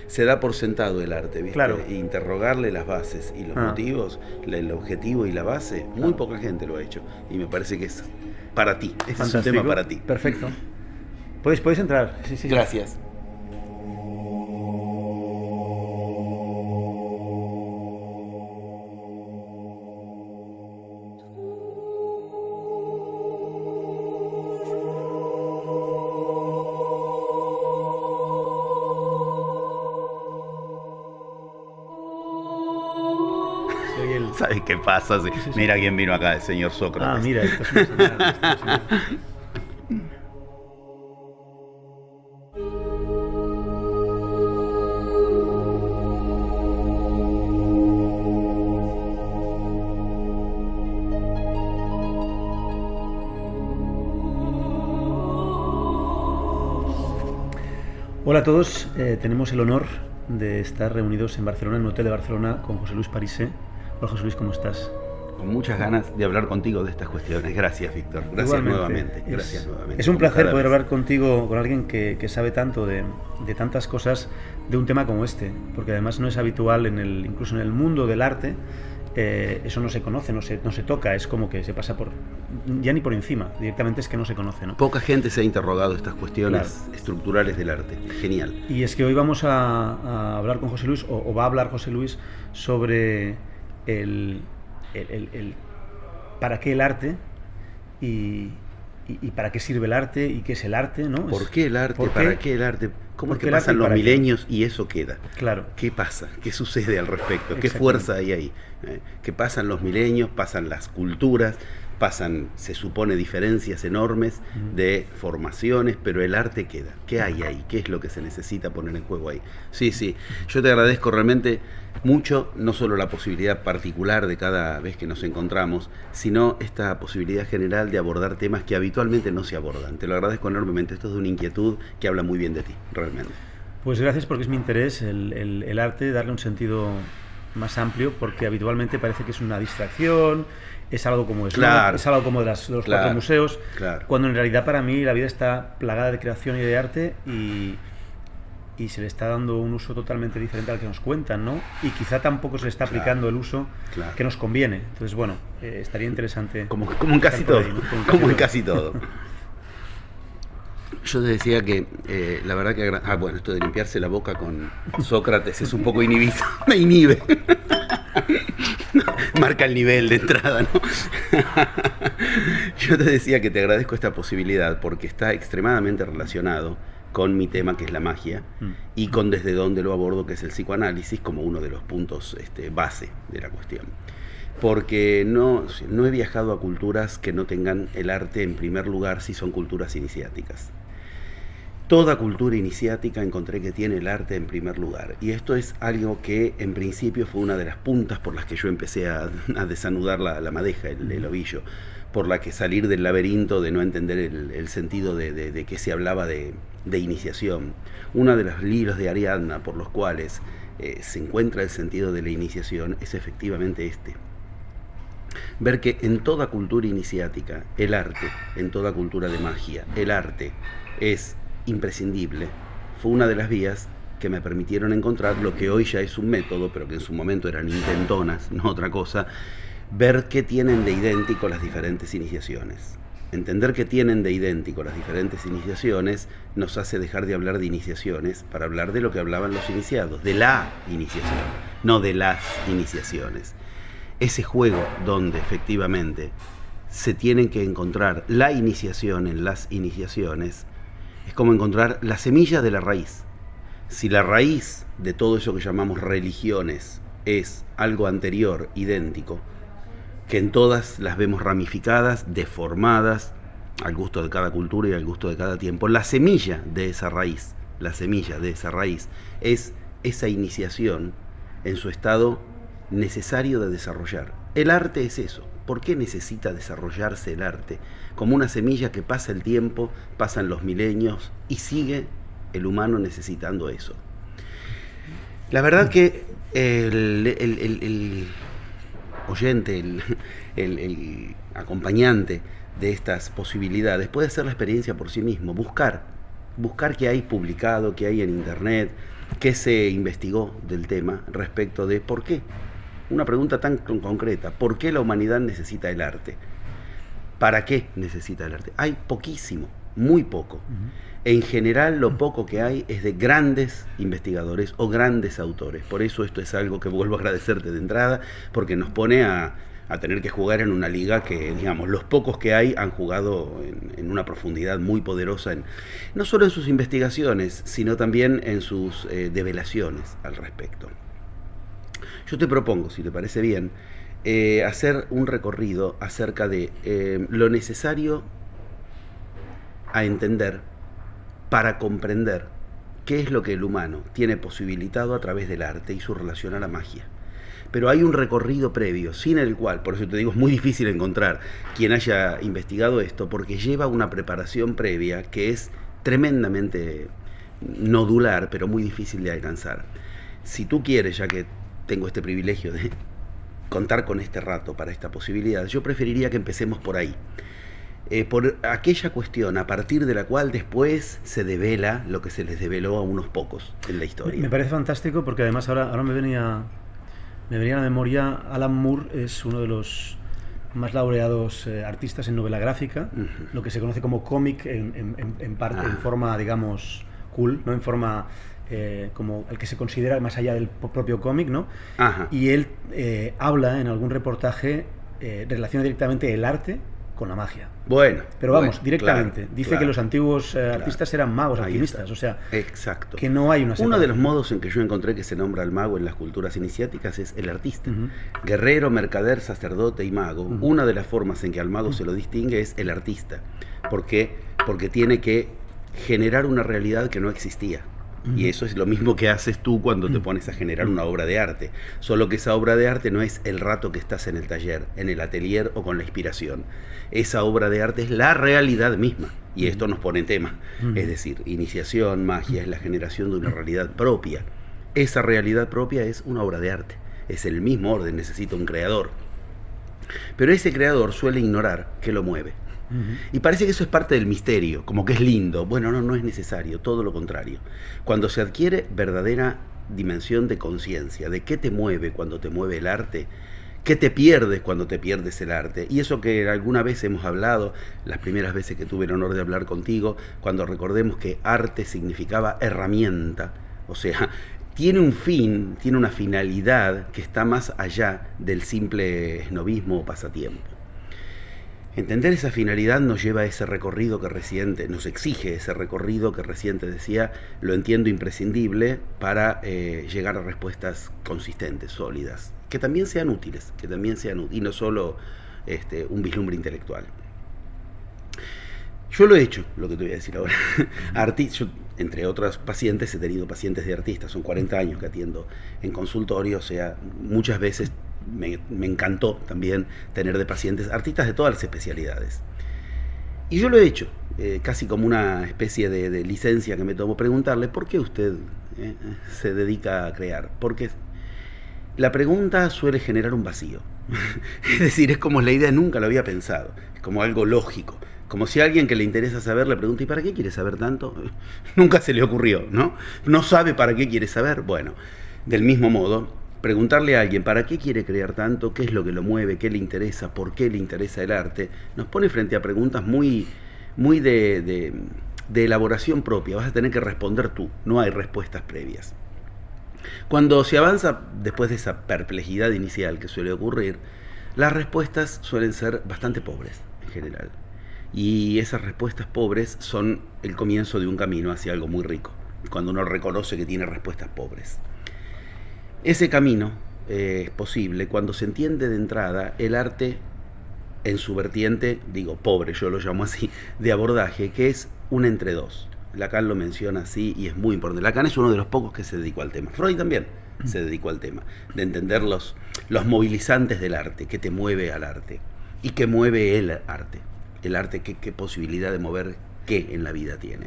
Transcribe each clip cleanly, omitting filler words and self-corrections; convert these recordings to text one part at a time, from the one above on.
se da por sentado el arte, ¿viste? Claro. E interrogarle las bases y los motivos, el objetivo y la base, muy poca gente lo ha hecho. Y me parece que es para ti, este es un tema para ti. Perfecto. Podéis entrar. Sí. Gracias. ¿Sabes qué pasa? Sí. Mira quién vino acá, el señor Sócrates. Mira, esto es una señal. Hola a todos, tenemos el honor de estar reunidos en Barcelona, en un hotel de Barcelona, con José Luis Parisé. Hola José Luis, ¿cómo estás? Con muchas ganas de hablar contigo de estas cuestiones. Gracias, Víctor. Gracias nuevamente. Gracias nuevamente. Es un placer poder hablar contigo, con alguien que sabe tanto de tantas cosas, de un tema como este, porque además no es habitual, incluso en el mundo del arte, eso no se conoce, no se toca, es como que se pasa ya ni por encima, directamente es que no se conoce, ¿no? Poca gente se ha interrogado estas cuestiones estructurales del arte. Genial. Y es que hoy vamos a hablar con José Luis, o va a hablar José Luis, sobre el para qué el arte y para qué sirve el arte y qué es el arte, ¿no? ¿Por qué el arte? ¿Para qué el arte? ¿Cómo es que el arte pasan los para milenios y eso queda? Claro. ¿Qué pasa? ¿Qué sucede al respecto? ¿Qué fuerza hay ahí? ¿Qué pasan los milenios? Pasan las culturas, pasan, se supone, diferencias enormes de formaciones, pero el arte queda. ¿Qué hay ahí? ¿Qué es lo que se necesita poner en juego ahí? Sí, yo te agradezco realmente mucho, no solo la posibilidad particular de cada vez que nos encontramos, sino esta posibilidad general de abordar temas que habitualmente no se abordan. Te lo agradezco enormemente. Esto es de una inquietud que habla muy bien de ti, realmente. Pues gracias, porque es mi interés el arte, darle un sentido más amplio, porque habitualmente parece que es una distracción, es algo como es algo como de los cuatro museos, cuando en realidad para mí la vida está plagada de creación y de arte y se le está dando un uso totalmente diferente al que nos cuentan, ¿no? Y quizá tampoco se le está aplicando el uso que nos conviene. Entonces, bueno, estaría interesante. Como en casi todo. Como en casi todo. Yo te decía que la verdad que... bueno, esto de limpiarse la boca con Sócrates es un poco inhibido. Me inhibe. Marca el nivel de entrada, ¿no? Yo te decía que te agradezco esta posibilidad porque está extremadamente relacionado con mi tema, que es la magia, y con desde dónde lo abordo, que es el psicoanálisis, como uno de los puntos base de la cuestión. Porque no he viajado a culturas que no tengan el arte en primer lugar si son culturas iniciáticas. Toda cultura iniciática encontré que tiene el arte en primer lugar. Y esto es algo que en principio fue una de las puntas por las que yo empecé a desanudar la madeja, el ovillo, por la que salir del laberinto de no entender el sentido de qué se hablaba de iniciación. Uno de los libros de Ariadna por los cuales se encuentra el sentido de la iniciación es efectivamente este. Ver que en toda cultura iniciática, el arte, en toda cultura de magia, el arte es imprescindible. Fue una de las vías que me permitieron encontrar lo que hoy ya es un método, pero que en su momento eran intentonas, no otra cosa, ver qué tienen de idéntico las diferentes iniciaciones. Entender qué tienen de idéntico las diferentes iniciaciones nos hace dejar de hablar de iniciaciones para hablar de lo que hablaban los iniciados, de la iniciación, no de las iniciaciones. Ese juego donde efectivamente se tienen que encontrar la iniciación en las iniciaciones es como encontrar la semilla de la raíz. Si la raíz de todo eso que llamamos religiones es algo anterior, idéntico, que en todas las vemos ramificadas, deformadas, al gusto de cada cultura y al gusto de cada tiempo, la semilla de esa raíz es esa iniciación en su estado necesario de desarrollar. El arte es eso. ¿Por qué necesita desarrollarse el arte? Como una semilla que pasa el tiempo, pasan los milenios y sigue el humano necesitando eso. La verdad que el oyente, el acompañante de estas posibilidades puede hacer la experiencia por sí mismo, buscar qué hay publicado, qué hay en internet, qué se investigó del tema respecto de por qué. Una pregunta tan concreta, ¿por qué la humanidad necesita el arte? ¿Para qué necesita el arte? Hay poquísimo, muy poco. En general, lo poco que hay es de grandes investigadores o grandes autores. Por eso esto es algo que vuelvo a agradecerte de entrada, porque nos pone a tener que jugar en una liga que, digamos, los pocos que hay han jugado en una profundidad muy poderosa, no solo en sus investigaciones, sino también en sus develaciones al respecto. Yo te propongo, si te parece bien, hacer un recorrido acerca de lo necesario a entender para comprender qué es lo que el humano tiene posibilitado a través del arte y su relación a la magia. Pero hay un recorrido previo, sin el cual, por eso te digo, es muy difícil encontrar quien haya investigado esto, porque lleva una preparación previa que es tremendamente nodular, pero muy difícil de alcanzar. Si tú quieres, ya que tengo este privilegio de contar con este rato para esta posibilidad, yo preferiría que empecemos por ahí. Por aquella cuestión a partir de la cual después se devela lo que se les develó a unos pocos en la historia. Me parece fantástico porque además ahora me venía a la memoria, Alan Moore es uno de los más laureados artistas en novela gráfica, lo que se conoce como cómic en parte, en forma, digamos, cool, no en forma como el que se considera más allá del propio cómic, ¿no? Y él habla en algún reportaje, relaciona directamente el arte con la magia. Pero vamos, directamente. Claro, dice que los antiguos artistas eran magos, alquimistas, o sea, exacto. Que no hay una separación. Uno de los modos en que yo encontré que se nombra al mago en las culturas iniciáticas es el artista. Guerrero, mercader, sacerdote y mago. Una de las formas en que al mago se lo distingue es el artista. ¿Por qué? Porque tiene que generar una realidad que no existía. Y eso es lo mismo que haces tú cuando te pones a generar una obra de arte. Solo que esa obra de arte no es el rato que estás en el taller, en el atelier o con la inspiración. Esa obra de arte es la realidad misma. Y esto nos pone en tema. Es decir, iniciación, magia, es la generación de una realidad propia. Esa realidad propia es una obra de arte. Es el mismo orden, necesita un creador. Pero ese creador suele ignorar qué lo mueve. Y parece que eso es parte del misterio, como que es lindo. Bueno, no es necesario, todo lo contrario. Cuando se adquiere verdadera dimensión de conciencia, de qué te mueve cuando te mueve el arte, qué te pierdes cuando te pierdes el arte. Y eso que alguna vez hemos hablado, las primeras veces que tuve el honor de hablar contigo, cuando recordemos que arte significaba herramienta, o sea, tiene un fin, tiene una finalidad que está más allá del simple esnobismo o pasatiempo. Entender esa finalidad nos lleva a ese recorrido que recién nos exige, ese recorrido que recién te decía, lo entiendo imprescindible para llegar a respuestas consistentes, sólidas, que también sean útiles, y no solo un vislumbre intelectual. Yo lo he hecho, lo que te voy a decir ahora. Yo, entre otras pacientes, he tenido pacientes de artistas, son 40 años que atiendo en consultorio, o sea, muchas veces me encantó también tener de pacientes artistas de todas las especialidades. Y yo lo he hecho, casi como una especie de licencia que me tomo, preguntarle, ¿por qué usted se dedica a crear? Porque la pregunta suele generar un vacío. Es decir, es como la idea, nunca lo había pensado, es como algo lógico. Como si a alguien que le interesa saber le pregunta, ¿y para qué quiere saber tanto? Nunca se le ocurrió, ¿no? No sabe para qué quiere saber. Bueno, del mismo modo, preguntarle a alguien para qué quiere crear tanto, qué es lo que lo mueve, qué le interesa, por qué le interesa el arte, nos pone frente a preguntas muy de elaboración propia. Vas a tener que responder tú, no hay respuestas previas. Cuando se avanza después de esa perplejidad inicial que suele ocurrir, las respuestas suelen ser bastante pobres en general. Y esas respuestas pobres son el comienzo de un camino hacia algo muy rico, cuando uno reconoce que tiene respuestas pobres. Ese camino es posible cuando se entiende de entrada el arte en su vertiente, digo pobre, yo lo llamo así, de abordaje, que es un entre dos. Lacan lo menciona así y es muy importante. Lacan es uno de los pocos que se dedicó al tema. Freud también se dedicó al tema, de entender los movilizantes del arte, qué te mueve al arte y qué mueve el arte. El arte, qué posibilidad de mover qué en la vida tiene.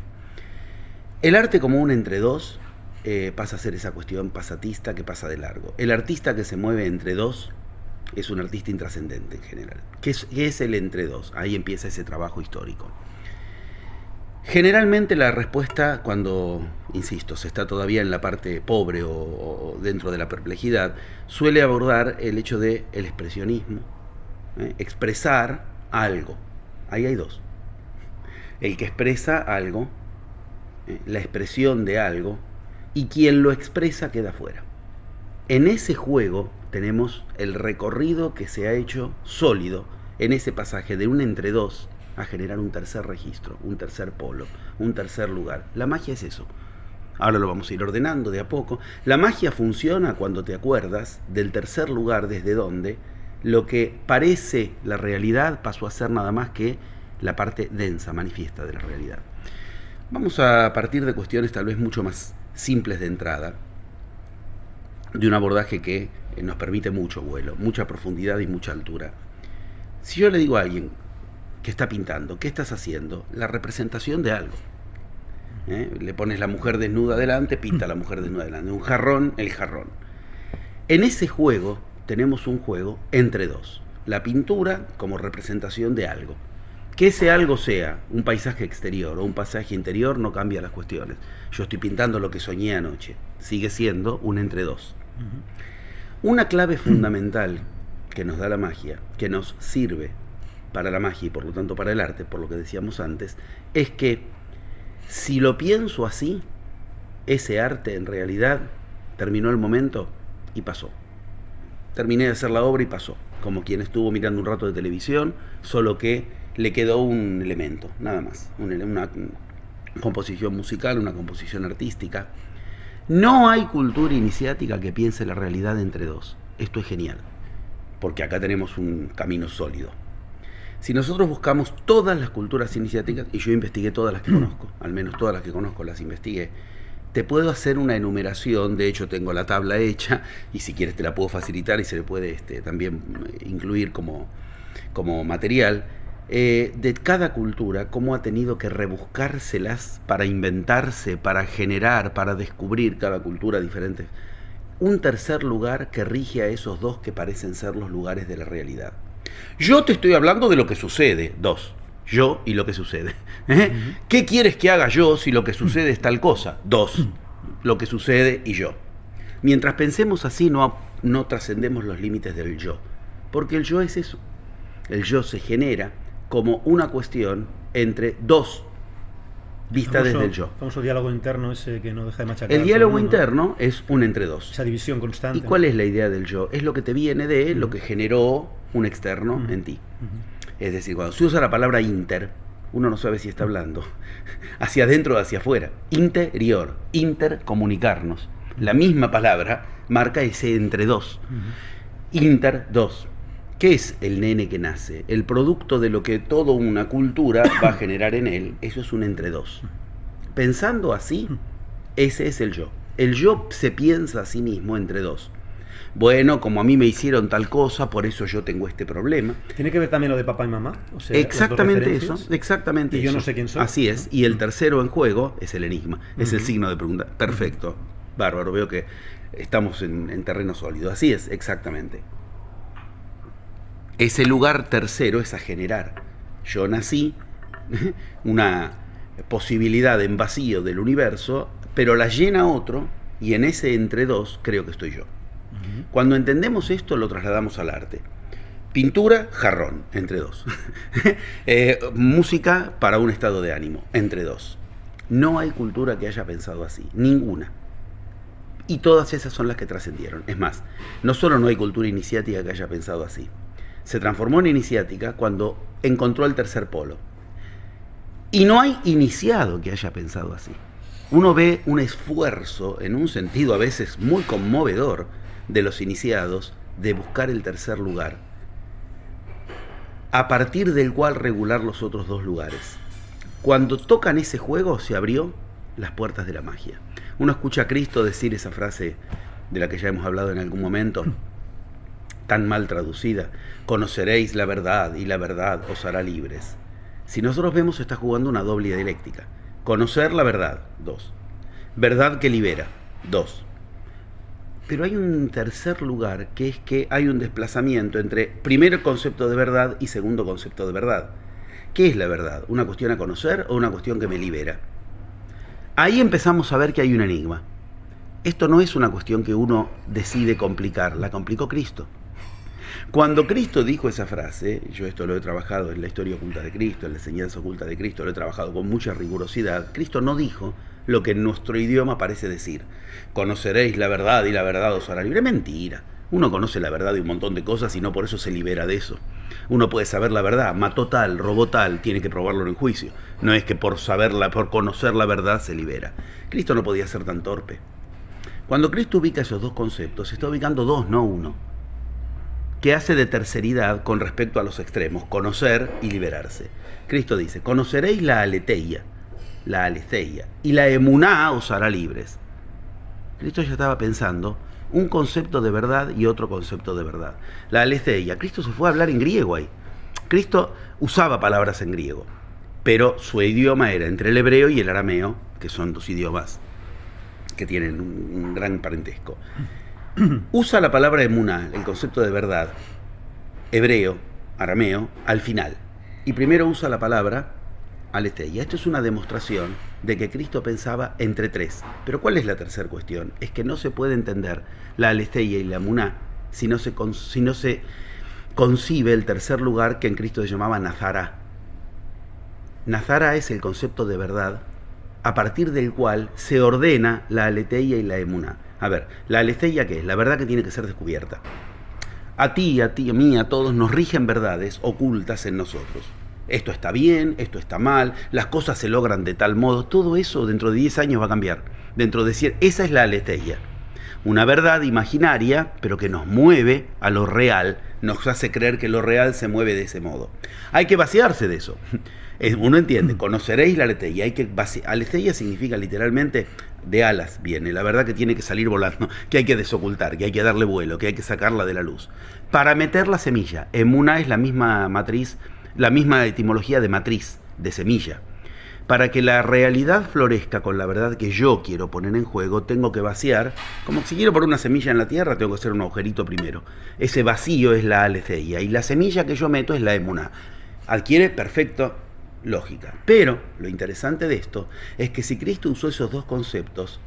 El arte como un entre dos pasa a ser esa cuestión pasatista que pasa de largo. El artista que se mueve entre dos es un artista intrascendente en general. ¿Qué es el entre dos? Ahí empieza ese trabajo histórico. Generalmente la respuesta, cuando, insisto, se está todavía en la parte pobre o dentro de la perplejidad, suele abordar el hecho del expresionismo, expresar algo. Ahí hay dos. El que expresa algo, la expresión de algo, y quien lo expresa queda fuera. En ese juego tenemos el recorrido que se ha hecho sólido en ese pasaje de un entre dos a generar un tercer registro, un tercer polo, un tercer lugar. La magia es eso. Ahora lo vamos a ir ordenando de a poco. La magia funciona cuando te acuerdas del tercer lugar desde donde lo que parece la realidad pasó a ser nada más que la parte densa, manifiesta de la realidad. Vamos a partir de cuestiones tal vez mucho más simples de entrada, de un abordaje que nos permite mucho vuelo, mucha profundidad y mucha altura. Si yo le digo a alguien que está pintando, ¿qué estás haciendo? La representación de algo. Le pones la mujer desnuda delante, pinta la mujer desnuda delante. Un jarrón, el jarrón. En ese juego tenemos un juego entre dos. La pintura como representación de algo. Que ese algo sea un paisaje exterior o un paisaje interior no cambia las cuestiones. Yo estoy pintando lo que soñé anoche. Sigue siendo un entre dos. Una clave fundamental que nos da la magia, que nos sirve para la magia y por lo tanto para el arte, por lo que decíamos antes, es que si lo pienso así, ese arte en realidad terminó el momento y pasó. Terminé de hacer la obra y pasó, como quien estuvo mirando un rato de televisión, solo que le quedó un elemento, nada más, una composición musical, una composición artística. No hay cultura iniciática que piense la realidad entre dos. Esto es genial, porque acá tenemos un camino sólido. Si nosotros buscamos todas las culturas iniciáticas, y yo investigué todas las que conozco, al menos todas las que conozco las investigué, te puedo hacer una enumeración, de hecho tengo la tabla hecha, y si quieres te la puedo facilitar y se le puede también incluir como material, de cada cultura, cómo ha tenido que rebuscárselas para inventarse, para generar, para descubrir cada cultura diferente. Un tercer lugar que rige a esos dos que parecen ser los lugares de la realidad. Yo te estoy hablando de lo que sucede, dos. Yo y lo que sucede. ¿Qué quieres que haga yo si lo que sucede es tal cosa? Dos. Lo que sucede y yo. Mientras pensemos así, no trascendemos los límites del yo. Porque el yo es eso. El yo se genera como una cuestión entre dos vistas desde el yo. El famoso diálogo interno ese que no deja de machacar. El diálogo interno es un entre dos. Esa división constante. ¿Y cuál es la idea del yo? Es lo que te viene de lo que generó un externo en ti. Es decir, cuando se usa la palabra inter, uno no sabe si está hablando hacia adentro o hacia afuera. Interior, intercomunicarnos. La misma palabra marca ese entre dos. Inter, dos. ¿Qué es el nene que nace? El producto de lo que toda una cultura va a generar en él. Eso es un entre dos. Pensando así, ese es el yo. El yo se piensa a sí mismo entre dos. Bueno, como a mí me hicieron tal cosa, por eso yo tengo este problema. ¿Tiene que ver también lo de papá y mamá? O sea, exactamente eso, exactamente y eso. Yo no sé quién soy. Así es. Y el tercero en juego es el enigma, es el signo de pregunta. Perfecto, bárbaro, veo que estamos en terreno sólido. Así es, exactamente. Ese lugar tercero es a generar. Yo nací, una posibilidad en vacío del universo, pero la llena otro, y en ese entre dos creo que estoy yo. Cuando entendemos esto, lo trasladamos al arte. Pintura, jarrón, entre dos. Música para un estado de ánimo, entre dos. No hay cultura que haya pensado así, ninguna. Y todas esas son las que trascendieron. Es más, no solo no hay cultura iniciática que haya pensado así, se transformó en iniciática cuando encontró el tercer polo. Y no hay iniciado que haya pensado así. Uno ve un esfuerzo, en un sentido a veces muy conmovedor, de los iniciados de buscar el tercer lugar, a partir del cual regular los otros dos lugares. Cuando tocan ese juego, se abrió las puertas de la magia. Uno escucha a Cristo decir esa frase de la que ya hemos hablado en algún momento, tan mal traducida: conoceréis la verdad y la verdad os hará libres. Si nosotros vemos, está jugando una doble dialéctica. Conocer la verdad, dos. Verdad que libera, dos. Pero hay un tercer lugar, que es que hay un desplazamiento entre primer concepto de verdad y segundo concepto de verdad, ¿Qué es la verdad? ¿Una cuestión a conocer o una cuestión que me libera? Ahí empezamos a ver que hay un enigma. Esto no es una cuestión que uno decide complicar, la complicó Cristo. Cuando Cristo dijo esa frase, yo esto lo he trabajado en la historia oculta de Cristo, en la enseñanza oculta de Cristo, lo he trabajado con mucha rigurosidad. Cristo no dijo lo que en nuestro idioma parece decir: conoceréis la verdad y la verdad os hará libre. Mentira. Uno conoce la verdad de un montón de cosas y no por eso se libera de eso. Uno puede saber la verdad, mató tal, robó tal, tiene que probarlo en el juicio. No es que por conocer la verdad se libera. Cristo no podía ser tan torpe. Cuando Cristo ubica esos dos conceptos, está ubicando dos, no uno, que hace de terceridad con respecto a los extremos, conocer y liberarse. Cristo dice: conoceréis la aletheia, y la emuná os hará libres. Cristo ya estaba pensando un concepto de verdad y otro concepto de verdad. La aletheia, Cristo se fue a hablar en griego ahí. Cristo usaba palabras en griego, pero su idioma era entre el hebreo y el arameo, que son dos idiomas que tienen un gran parentesco. Usa la palabra emuná, el concepto de verdad, hebreo, arameo, al final. Y primero usa la palabra aletheia. Esto es una demostración de que Cristo pensaba entre tres. Pero ¿cuál es la tercera cuestión? Es que no se puede entender la aletheia y la emuná si no se concibe el tercer lugar, que en Cristo se llamaba nazará. Nazará es el concepto de verdad a partir del cual se ordena la aletheia y la emuná. A ver, la aletheia, ¿qué es? La verdad que tiene que ser descubierta. A ti, a mí, a todos nos rigen verdades ocultas en nosotros. Esto está bien, esto está mal, las cosas se logran de tal modo. Todo eso dentro de 10 años va a cambiar. Dentro de 100, esa es la aletheia. Una verdad imaginaria, pero que nos mueve a lo real, nos hace creer que lo real se mueve de ese modo. Hay que vaciarse de eso. Uno entiende, conoceréis la aletheia. Aletheia significa literalmente de alas, viene, la verdad que tiene que salir volando, que hay que desocultar, que hay que darle vuelo, que hay que sacarla de la luz. Para meter la semilla, emuná es la misma matriz, la misma etimología de matriz, de semilla. Para que la realidad florezca con la verdad que yo quiero poner en juego, tengo que vaciar. Como si quiero poner una semilla en la tierra, tengo que hacer un agujerito primero. Ese vacío es la aletheia, y la semilla que yo meto es la emuná. Adquiere perfecto lógica. Pero lo interesante de esto es que si Cristo usó esos dos conceptos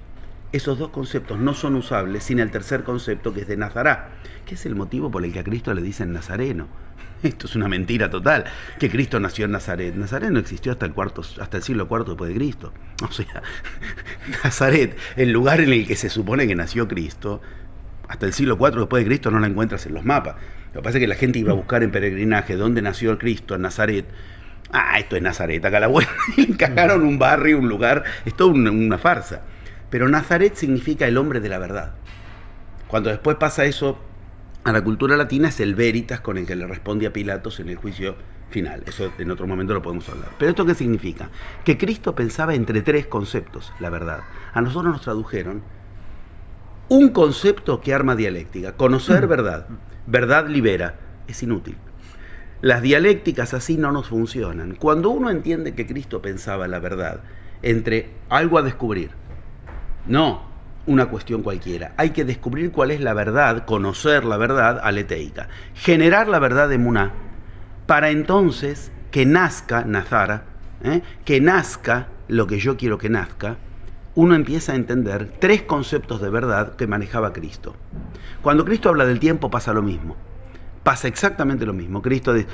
no son usables sin el tercer concepto, que es de Nazará, que es el motivo por el que a Cristo le dicen nazareno. Esto es una mentira total, que Cristo nació en Nazaret. Nazaret no existió hasta el siglo IV después de Cristo. O sea, Nazaret, el lugar en el que se supone que nació Cristo, hasta el siglo IV después de Cristo no la encuentras en los mapas. Lo que pasa es que la gente iba a buscar en peregrinaje dónde nació Cristo, en Nazaret. Esto es Nazaret, acá la vuelta, y le encajaron un barrio, un lugar, es toda una farsa. Pero Nazaret significa el hombre de la verdad. Cuando después pasa eso a la cultura latina, es el veritas con el que le responde a Pilatos en el juicio final. Eso en otro momento lo podemos hablar. Pero ¿esto qué significa? Que Cristo pensaba entre tres conceptos, la verdad. A nosotros nos tradujeron un concepto que arma dialéctica. Conocer verdad. Verdad libera. Es inútil. Las dialécticas así no nos funcionan. Cuando uno entiende que Cristo pensaba la verdad entre algo a descubrir, no una cuestión cualquiera, hay que descubrir cuál es la verdad, conocer la verdad aleteica, generar la verdad de emuná, para entonces que nazca Nazara, que nazca lo que yo quiero que nazca. Uno empieza a entender tres conceptos de verdad que manejaba Cristo. Cuando Cristo habla del tiempo pasa lo mismo. Pasa exactamente lo mismo. Cristo dice: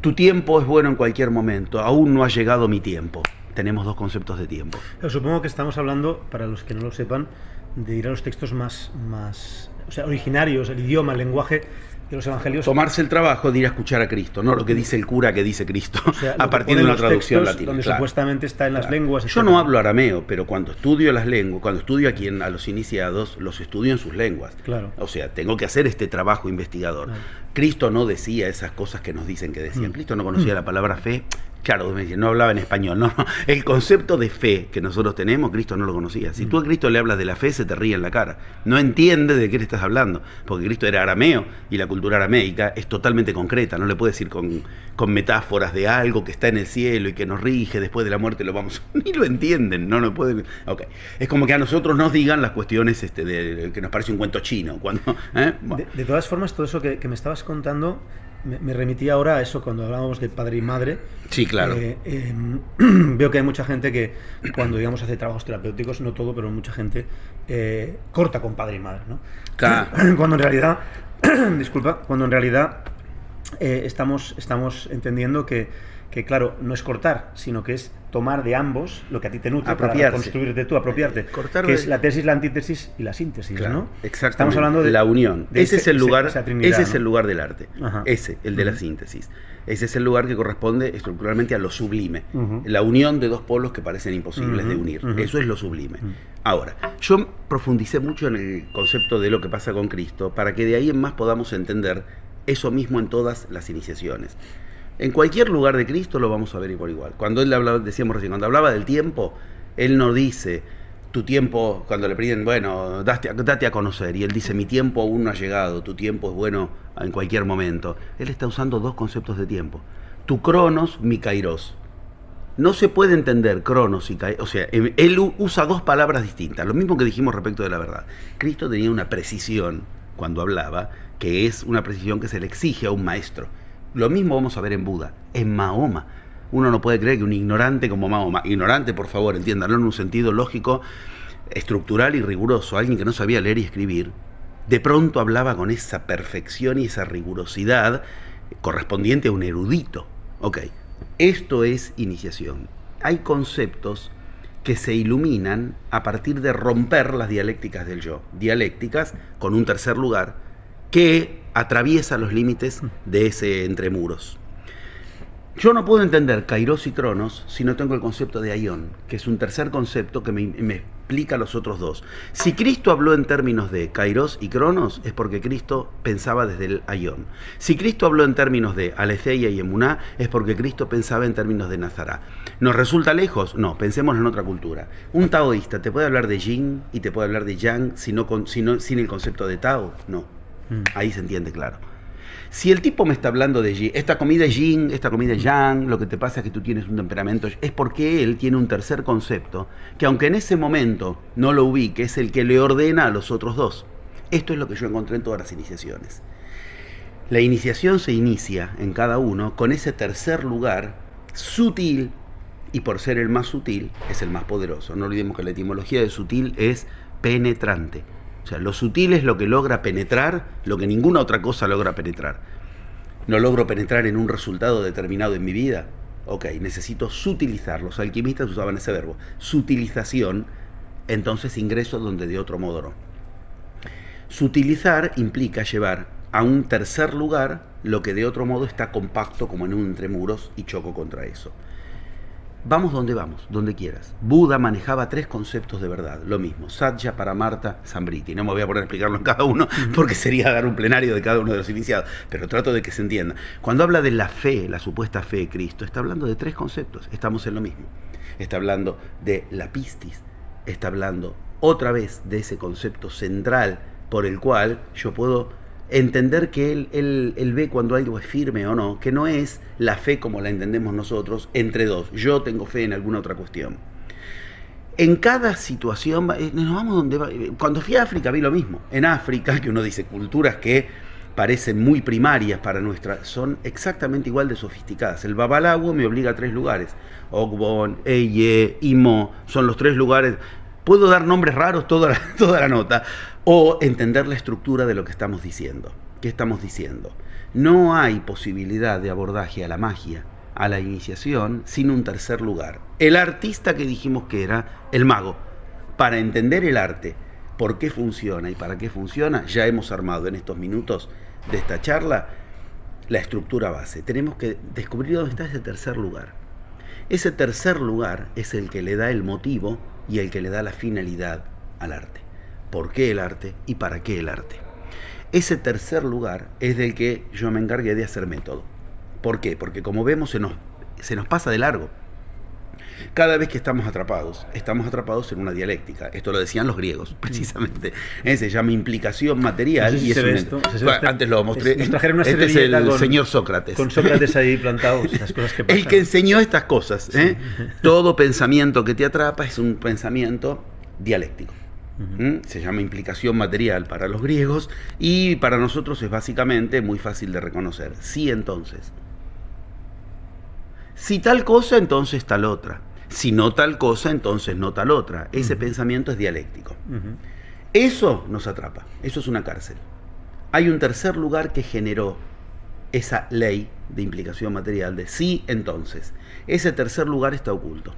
tu tiempo es bueno en cualquier momento, aún no ha llegado mi tiempo. Tenemos dos conceptos de tiempo. Pero supongo que estamos hablando, para los que no lo sepan, de ir a los textos más originarios, el idioma, el lenguaje de los evangelios. Tomarse el trabajo de ir a escuchar a Cristo, no lo que dice el cura que dice Cristo, a partir de una traducción latina. Donde supuestamente está en las lenguas. Yo no hablo arameo, pero cuando estudio las lenguas, cuando estudio aquí a los iniciados, los estudio en sus lenguas. Claro. O sea, tengo que hacer este trabajo investigador. Claro. Cristo no decía esas cosas que nos dicen que decían. Cristo no conocía la palabra fe. Claro, no hablaba en español, no. El concepto de fe que nosotros tenemos, Cristo no lo conocía. Si tú a Cristo le hablas de la fe, se te ríe en la cara. No entiende de qué le estás hablando, porque Cristo era arameo y la cultura arameica es totalmente concreta. No le puedes ir con metáforas de algo que está en el cielo y que nos rige, después de la muerte lo vamos... Ni lo entienden, no pueden... Okay. Es como que a nosotros nos digan las cuestiones que nos parece un cuento chino. Cuando, bueno. De todas formas, todo eso que me estabas contando me remitía ahora a eso cuando hablábamos de padre y madre. Sí, claro. Veo que hay mucha gente que cuando, digamos, hace trabajos terapéuticos, no todo, pero mucha gente corta con padre y madre, ¿no? Claro. Cuando en realidad, estamos entendiendo que claro, no es cortar, sino que es tomar de ambos lo que a ti te nutre para construirte tú, apropiarte. Que es la tesis, la antítesis y la síntesis, claro, ¿no? Exactamente. Estamos hablando de la unión. Ese es el lugar, Trinidad, es el lugar del arte. Ajá. El de la síntesis. Ese es el lugar que corresponde estructuralmente a lo sublime. La unión de dos polos que parecen imposibles de unir. Eso es lo sublime. Ahora, yo profundicé mucho en el concepto de lo que pasa con Cristo para que de ahí en más podamos entender eso mismo en todas las iniciaciones. En cualquier lugar de Cristo lo vamos a ver por igual. Cuando él hablaba, decíamos recién, cuando hablaba del tiempo, él no dice, tu tiempo, cuando le piden, bueno, date a conocer, y él dice, mi tiempo aún no ha llegado, tu tiempo es bueno en cualquier momento. Él está usando dos conceptos de tiempo. Tu cronos, mi kairos. No se puede entender cronos y kairos, o sea, él usa dos palabras distintas, lo mismo que dijimos respecto de la verdad. Cristo tenía una precisión cuando hablaba, que es una precisión que se le exige a un maestro. Lo mismo vamos a ver en Buda, en Mahoma. Uno no puede creer que un ignorante como Mahoma, ignorante, por favor, entiéndanlo en un sentido lógico, estructural y riguroso, alguien que no sabía leer y escribir, de pronto hablaba con esa perfección y esa rigurosidad correspondiente a un erudito. Ok, esto es iniciación. Hay conceptos que se iluminan a partir de romper las dialécticas del yo. Dialécticas con un tercer lugar que atraviesa los límites de ese entremuros. Yo no puedo entender Kairos y Cronos si no tengo el concepto de Aion, que es un tercer concepto que me explica los otros dos. Si Cristo habló en términos de Kairos y Cronos, es porque Cristo pensaba desde el Aion. Si Cristo habló en términos de Aletheia y Emuná, es porque Cristo pensaba en términos de Nazará. ¿Nos resulta lejos? No, pensemos en otra cultura. Un taoísta te puede hablar de Yin y te puede hablar de Yang sin el concepto de Tao. No, ahí se entiende claro. Si el tipo me está hablando de yin, esta comida es yin, esta comida es yang, lo que te pasa es que tú tienes un temperamento, es porque él tiene un tercer concepto, que aunque en ese momento no lo ubique, es el que le ordena a los otros dos. Esto es lo que yo encontré en todas las iniciaciones. La iniciación se inicia en cada uno con ese tercer lugar sutil, y por ser el más sutil, es el más poderoso. No olvidemos que la etimología de sutil es penetrante. O sea, lo sutil es lo que logra penetrar, lo que ninguna otra cosa logra penetrar. ¿No logro penetrar en un resultado determinado en mi vida? Ok, necesito sutilizar. Los alquimistas usaban ese verbo, sutilización, entonces ingreso donde de otro modo no. Sutilizar implica llevar a un tercer lugar lo que de otro modo está compacto como en un entremuros y choco contra eso. Vamos, donde quieras. Buda manejaba tres conceptos de verdad, lo mismo, Satya, Paramarta, Sambriti. No me voy a poner a explicarlo en cada uno porque sería dar un plenario de cada uno de los iniciados, pero trato de que se entienda. Cuando habla de la fe, la supuesta fe de Cristo, está hablando de tres conceptos, estamos en lo mismo. Está hablando de la pistis, está hablando otra vez de ese concepto central por el cual yo puedo entender que él ve cuando algo es firme o no, que no es la fe como la entendemos nosotros, entre dos. Yo tengo fe en alguna otra cuestión. En cada situación, nos vamos donde va. Cuando fui a África vi lo mismo. En África, que uno dice culturas que parecen muy primarias para nuestra, son exactamente igual de sofisticadas. El Babalawo me obliga a 3 lugares. Ogbon, Eye, Imo, son los 3 lugares. Puedo dar nombres raros toda la nota, o entender la estructura de lo que estamos diciendo. ¿Qué estamos diciendo? No hay posibilidad de abordaje a la magia, a la iniciación, sin un tercer lugar. El artista que dijimos que era el mago. Para entender el arte, por qué funciona y para qué funciona, ya hemos armado en estos minutos de esta charla la estructura base. Tenemos que descubrir dónde está ese tercer lugar. Ese tercer lugar es el que le da el motivo y el que le da la finalidad al arte. ¿Por qué el arte y para qué el arte? Ese tercer lugar es del que yo me encargué de hacer método. ¿Por qué? Porque como vemos se nos pasa de largo. Cada vez que estamos atrapados en una dialéctica. Esto lo decían los griegos, precisamente. Se llama implicación material. No sé si y se es ve esto. Antes lo mostré. Nos trajeron una este es el señor Sócrates. Con Sócrates ahí plantados, las cosas que pasan. El que enseñó estas cosas. Sí. Todo pensamiento que te atrapa es un pensamiento dialéctico. Se llama implicación material para los griegos y para nosotros es básicamente muy fácil de reconocer. Sí, entonces. Si tal cosa, entonces tal otra. Si no tal cosa, entonces no tal otra. Ese pensamiento es dialéctico. Eso nos atrapa, eso es una cárcel. Hay un tercer lugar que generó esa ley de implicación material de sí, entonces. Ese tercer lugar está oculto.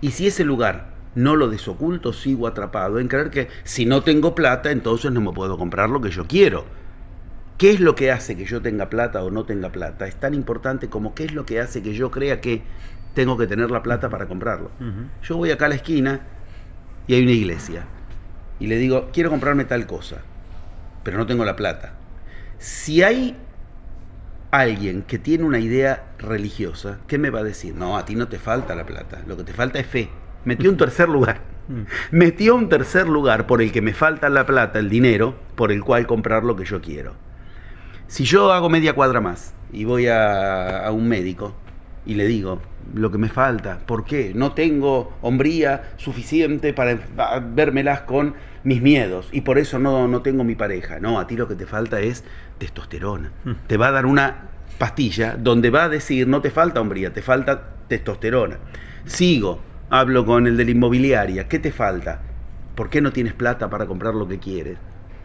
Y si ese lugar no lo desoculto, sigo atrapado en creer que si no tengo plata, entonces no me puedo comprar lo que yo quiero. ¿Qué es lo que hace que yo tenga plata o no tenga plata? Es tan importante como qué es lo que hace que yo crea que tengo que tener la plata para comprarlo. Yo voy acá a la esquina y hay una iglesia y le digo, quiero comprarme tal cosa, pero no tengo la plata. Si hay alguien que tiene una idea religiosa, ¿qué me va a decir? No, a ti no te falta la plata, lo que te falta es fe. Metió un tercer lugar. Metió un tercer lugar por el que me falta la plata, el dinero, por el cual comprar lo que yo quiero. Si yo hago media cuadra más y voy a un médico y le digo lo que me falta, ¿por qué? No tengo hombría suficiente para vérmelas con mis miedos y por eso no tengo mi pareja. No, a ti lo que te falta es testosterona. Te va a dar una pastilla donde va a decir, no te falta hombría, te falta testosterona. Sigo, hablo con el de la inmobiliaria, ¿qué te falta? ¿Por qué no tienes plata para comprar lo que quieres?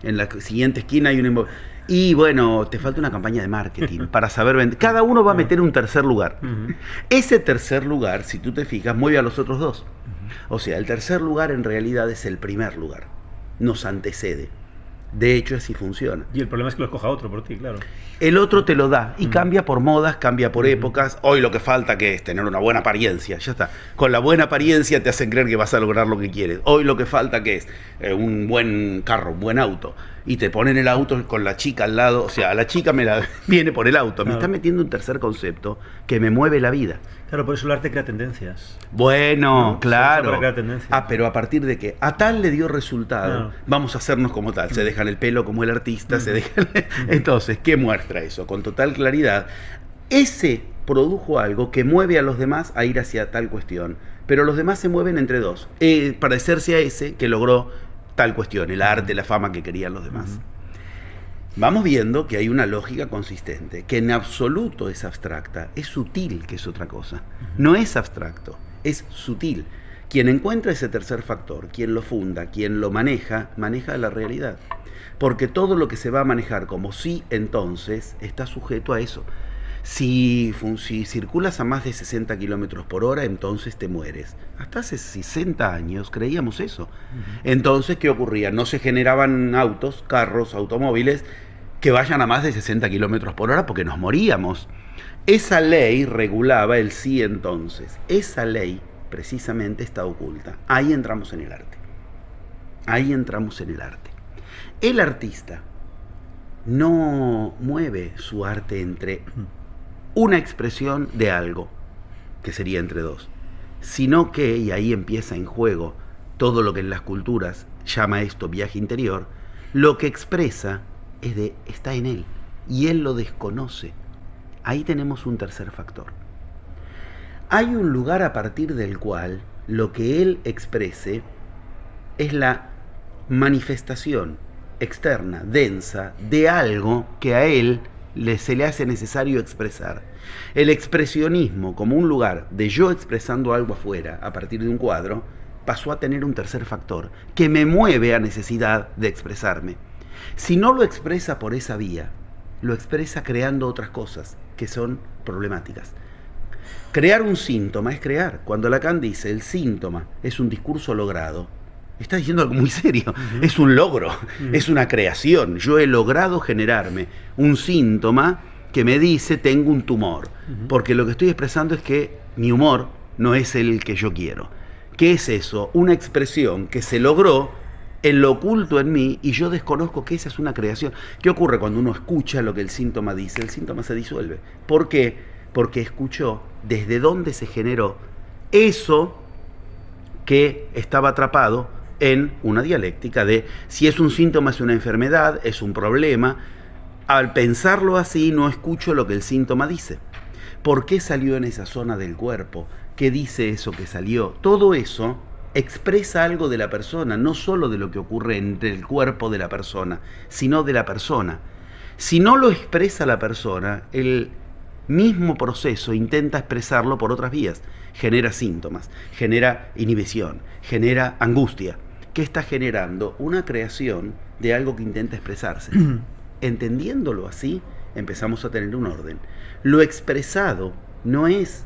En la siguiente esquina hay una inmobiliaria. Y bueno, te falta una campaña de marketing para saber vender. Cada uno va a meter un tercer lugar. Ese tercer lugar, si tú te fijas, mueve a los otros dos. O sea, el tercer lugar en realidad es el primer lugar. Nos antecede. De hecho, así funciona. Y el problema es que lo escoja otro por ti, claro. El otro te lo da y cambia por modas, cambia por épocas. Hoy lo que falta que es tener una buena apariencia, ya está. Con la buena apariencia te hacen creer que vas a lograr lo que quieres. Hoy lo que falta que es un buen carro, un buen auto. Y te ponen el auto con la chica al lado, o sea, la chica viene por el auto. Me está metiendo un tercer concepto que me mueve la vida. Claro, por eso el arte crea tendencias. Bueno, ¿no? Claro. Pero a partir de que a tal le dio resultado, vamos a hacernos como tal. Se dejan el pelo como el artista, se dejan... Entonces, ¿qué muestra eso? Con total claridad, ese produjo algo que mueve a los demás a ir hacia tal cuestión. Pero los demás se mueven entre dos. Parecerse a ese que logró tal cuestión, el arte, la fama que querían los demás. Vamos viendo que hay una lógica consistente, que en absoluto es abstracta, es sutil, que es otra cosa. No es abstracto, es sutil. Quien encuentra ese tercer factor, quien lo funda, quien lo maneja, maneja la realidad. Porque todo lo que se va a manejar como sí, entonces, está sujeto a eso. Si circulas a más de 60 kilómetros por hora, entonces te mueres. Hasta hace 60 años creíamos eso. Entonces, ¿qué ocurría? No se generaban autos, carros, automóviles que vayan a más de 60 kilómetros por hora porque nos moríamos. Esa ley regulaba el sí, entonces. Esa ley, precisamente, está oculta. Ahí entramos en el arte. Ahí entramos en el arte. El artista no mueve su arte entre una expresión de algo, que sería entre dos, sino que, y ahí empieza en juego todo lo que en las culturas llama esto viaje interior, lo que expresa está en él, y él lo desconoce. Ahí tenemos un tercer factor. Hay un lugar a partir del cual lo que él exprese es la manifestación externa, densa, de algo que a él se le hace necesario expresar. El expresionismo, como un lugar de yo expresando algo afuera a partir de un cuadro, pasó a tener un tercer factor que me mueve a necesidad de expresarme. Si no lo expresa por esa vía, lo expresa creando otras cosas que son problemáticas. Crear un síntoma es crear. Cuando Lacan dice el síntoma es un discurso logrado, está diciendo algo muy serio. Es un logro, es una creación. Yo he logrado generarme un síntoma que me dice tengo un tumor, porque lo que estoy expresando es que mi humor no es el que yo quiero. ¿Qué es eso? Una expresión que se logró en lo oculto en mí y yo desconozco que esa es una creación. ¿Qué ocurre cuando uno escucha lo que el síntoma dice? El síntoma se disuelve. ¿Por qué? Porque escuchó desde dónde se generó eso que estaba atrapado en una dialéctica de si es un síntoma, es una enfermedad, es un problema. Al pensarlo así, no escucho lo que el síntoma dice. ¿Por qué salió en esa zona del cuerpo? ¿Qué dice eso que salió? Todo eso expresa algo de la persona, no solo de lo que ocurre entre el cuerpo de la persona, sino de la persona. Si no lo expresa la persona, el mismo proceso intenta expresarlo por otras vías. Genera síntomas, genera inhibición, genera angustia. ¿Qué está generando? Una creación de algo que intenta expresarse. Entendiéndolo así, empezamos a tener un orden. Lo expresado no es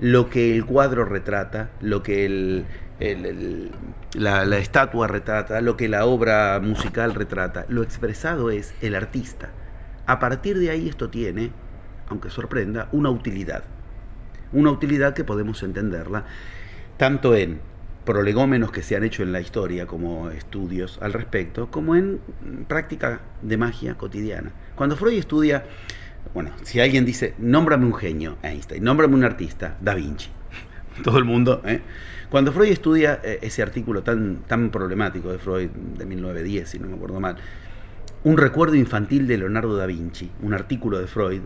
lo que el cuadro retrata, lo que la estatua retrata, lo que la obra musical retrata. Lo expresado es el artista. A partir de ahí esto tiene, aunque sorprenda, una utilidad. Una utilidad que podemos entenderla tanto en prolegómenos que se han hecho en la historia como estudios al respecto, como en práctica de magia cotidiana. Cuando Freud estudia, bueno, si alguien dice, nómbrame un genio, Einstein, nómbrame un artista, Da Vinci. Todo el mundo, ¿eh? Cuando Freud estudia ese artículo tan problemático de Freud, de 1910, si no me acuerdo mal, un recuerdo infantil de Leonardo da Vinci, un artículo de Freud,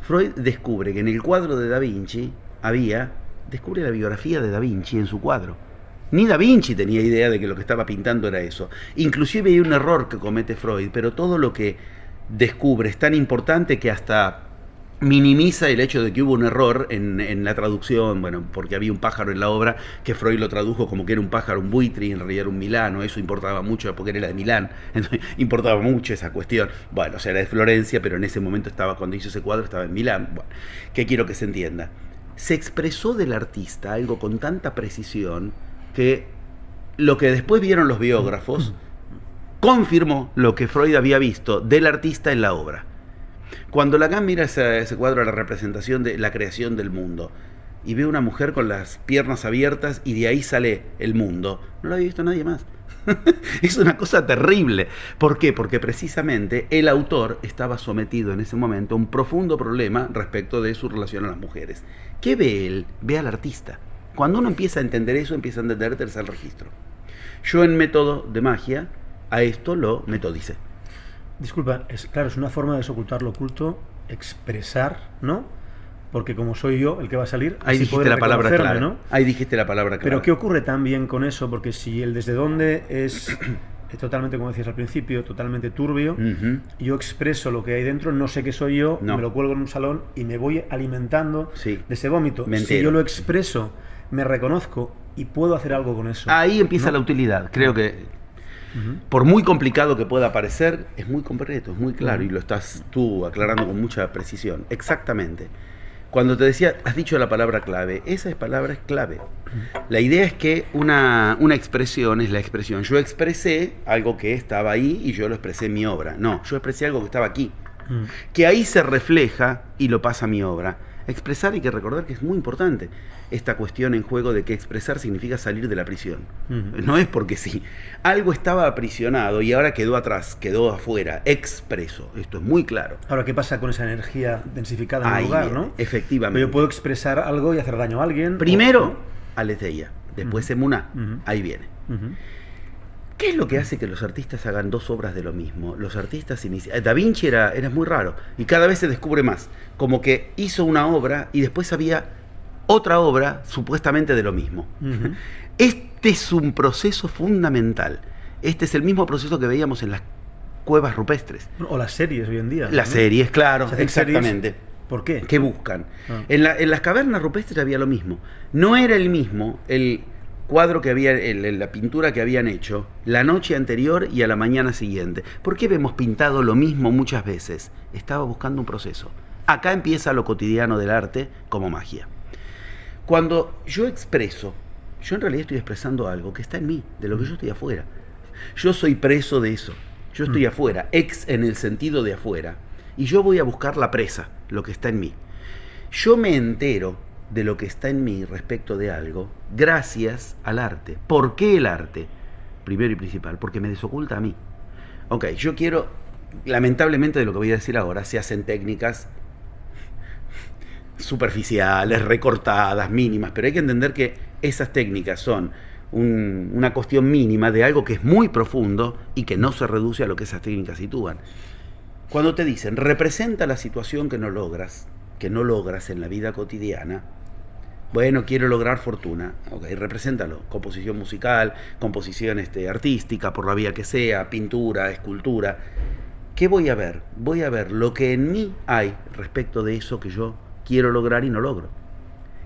Freud descubre que en el cuadro de Da Vinci descubre la biografía de Da Vinci en su cuadro. Ni Da Vinci tenía idea de que lo que estaba pintando era eso. Inclusive hay un error que comete Freud, pero todo lo que descubre es tan importante que hasta minimiza el hecho de que hubo un error en la traducción, bueno, porque había un pájaro en la obra que Freud lo tradujo como que era un pájaro, un buitre, y en realidad era un milano. Eso importaba mucho porque era de Milán, entonces importaba mucho esa cuestión. Bueno, o sea, era de Florencia, pero en ese momento cuando hizo ese cuadro estaba en Milán. Bueno, ¿qué quiero que se entienda? Se expresó del artista algo con tanta precisión que lo que después vieron los biógrafos confirmó lo que Freud había visto del artista en la obra. Cuando Lacan mira ese cuadro de la representación de la creación del mundo y ve una mujer con las piernas abiertas y de ahí sale el mundo, no lo había visto nadie más. Es una cosa terrible. ¿Por qué? Porque precisamente el autor estaba sometido en ese momento a un profundo problema respecto de su relación a las mujeres. ¿Qué ve él? Ve al artista. Cuando uno empieza a entender eso, empieza a entender tercer registro. Yo en método de magia a esto lo metodicé. Disculpa, claro, es una forma de desocultar lo oculto, expresar, ¿no? Porque como soy yo el que va a salir, ahí dijiste la palabra clave, ¿no? Ahí dijiste la palabra clave. Pero ¿qué ocurre también con eso? Porque si el desde dónde es totalmente, como decías al principio, totalmente turbio, yo expreso lo que hay dentro, no sé qué soy yo, me lo cuelgo en un salón y me voy alimentando de ese vómito. Si yo lo expreso, me reconozco y puedo hacer algo con eso. Ahí empieza la utilidad. Creo que por muy complicado que pueda parecer, es muy concreto, es muy claro, y lo estás tú aclarando con mucha precisión. Exactamente. Cuando te decía, has dicho la palabra clave, esa palabra es clave. La idea es que una expresión es la expresión. Yo expresé algo que estaba ahí y yo lo expresé en mi obra. No, yo expresé algo que estaba aquí, que ahí se refleja y lo pasa a mi obra. Expresar, hay que recordar que es muy importante esta cuestión en juego de que expresar significa salir de la prisión. No es porque sí. Algo estaba aprisionado y ahora quedó atrás, quedó afuera, expreso. Esto es muy claro. Ahora, ¿qué pasa con esa energía densificada en el lugar, ¿no? Efectivamente. Pero yo puedo expresar algo y hacer daño a alguien. Primero, aletheia, después emuná. Ahí viene. ¿Qué es lo que hace que los artistas hagan dos obras de lo mismo? Los artistas Da Vinci era muy raro y cada vez se descubre más. Como que hizo una obra y después había otra obra supuestamente de lo mismo. Este es un proceso fundamental. Este es el mismo proceso que veíamos en las cuevas rupestres. O las series hoy en día. Las series, claro, exactamente. Series, ¿por qué? ¿Qué buscan? En las cavernas rupestres había lo mismo. No era el mismo el cuadro que había, la pintura que habían hecho la noche anterior y a la mañana siguiente. ¿Por qué vemos pintado lo mismo muchas veces? Estaba buscando un proceso. Acá empieza lo cotidiano del arte como magia. Cuando yo expreso, yo en realidad estoy expresando algo que está en mí, de lo que yo estoy afuera. Yo soy preso de eso. Yo estoy afuera, ex en el sentido de afuera. Y yo voy a buscar la presa, lo que está en mí. Yo me entero de lo que está en mí respecto de algo gracias al arte. ¿Por qué el arte? Primero y principal, porque me desoculta a mí. Ok, yo quiero, lamentablemente de lo que voy a decir ahora, se hacen técnicas superficiales, recortadas, mínimas, pero hay que entender que esas técnicas son una cuestión mínima de algo que es muy profundo y que no se reduce a lo que esas técnicas sitúan. Cuando te dicen, representa la situación que no logras en la vida cotidiana, Bueno, quiero lograr fortuna. Ok, represéntalo. Composición musical, composición artística, por la vía que sea, pintura, escultura. ¿Qué voy a ver? Voy a ver lo que en mí hay respecto de eso que yo quiero lograr y no logro.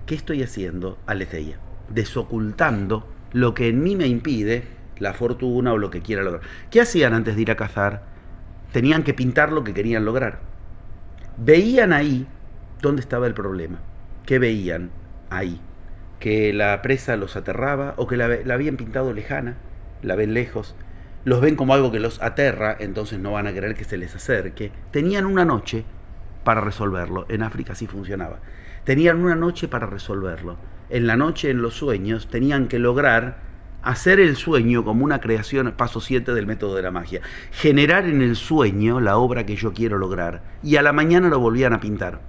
¿Qué estoy haciendo, aletheia? Desocultando lo que en mí me impide la fortuna o lo que quiera lograr. ¿Qué hacían antes de ir a cazar? Tenían que pintar lo que querían lograr. Veían ahí dónde estaba el problema. ¿Qué veían ahí? Que la presa los aterraba o que la habían pintado lejana, la ven lejos, los ven como algo que los aterra, entonces no van a querer que se les acerque. Tenían una noche para resolverlo. En África sí funcionaba. Tenían una noche para resolverlo. En la noche, en los sueños, tenían que lograr hacer el sueño como una creación, paso 7 del método de la magia. Generar en el sueño la obra que yo quiero lograr. Y a la mañana lo volvían a pintar.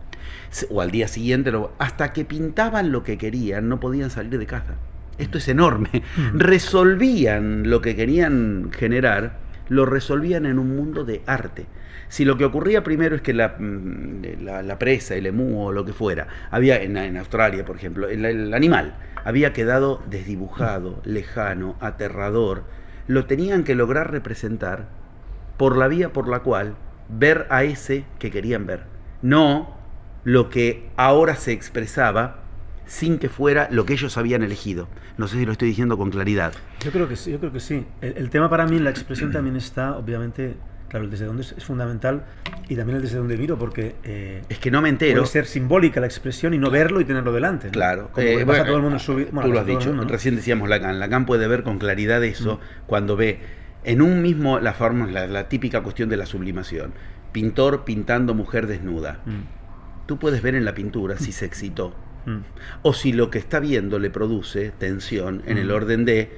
O al día siguiente, hasta que pintaban lo que querían, no podían salir de casa. Esto es enorme. Resolvían lo que querían generar, lo resolvían en un mundo de arte. Si lo que ocurría primero es que la presa, el emú o lo que fuera, había en Australia, por ejemplo, el animal había quedado desdibujado, lejano, aterrador, lo tenían que lograr representar por la vía por la cual ver a ese que querían ver. No lo que ahora se expresaba sin que fuera lo que ellos habían elegido. No sé si lo estoy diciendo con claridad. Yo creo que sí. El tema para mí, la expresión también está, obviamente, claro, el desde dónde es fundamental y también el desde dónde miro, porque es que no me entero. Puede ser simbólica la expresión y no verlo y tenerlo delante, ¿no? Claro. Como pasa a todo el mundo en su vida. Tú lo has dicho. Mundo, ¿no? Recién decíamos Lacan. Lacan puede ver con claridad eso cuando ve en un mismo la típica cuestión de la sublimación. Pintor pintando mujer desnuda. Tú puedes ver en la pintura si se excitó o si lo que está viendo le produce tensión en el orden de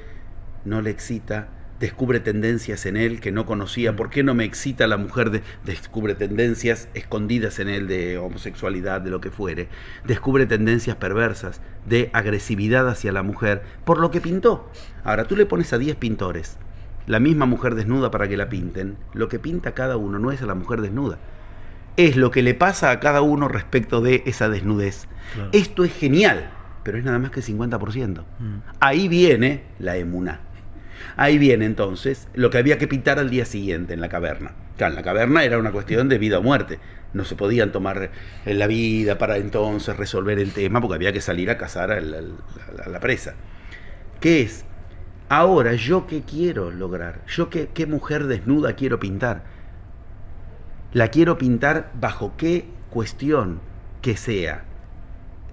no le excita, descubre tendencias en él que no conocía. ¿Por qué no me excita la mujer? Descubre tendencias escondidas en él de homosexualidad, de lo que fuere. Descubre tendencias perversas de agresividad hacia la mujer por lo que pintó. Ahora, tú le pones a 10 pintores la misma mujer desnuda para que la pinten. Lo que pinta cada uno no es a la mujer desnuda. Es lo que le pasa a cada uno respecto de esa desnudez. Claro. Esto es genial, pero es nada más que el 50%. Ahí viene la emuná. Ahí viene entonces lo que había que pintar al día siguiente en la caverna. Claro, en la caverna era una cuestión de vida o muerte. No se podían tomar la vida para entonces resolver el tema porque había que salir a cazar a la presa. ¿Qué es? Ahora, ¿yo qué quiero lograr? ¿Yo qué mujer desnuda quiero pintar? La quiero pintar bajo qué cuestión que sea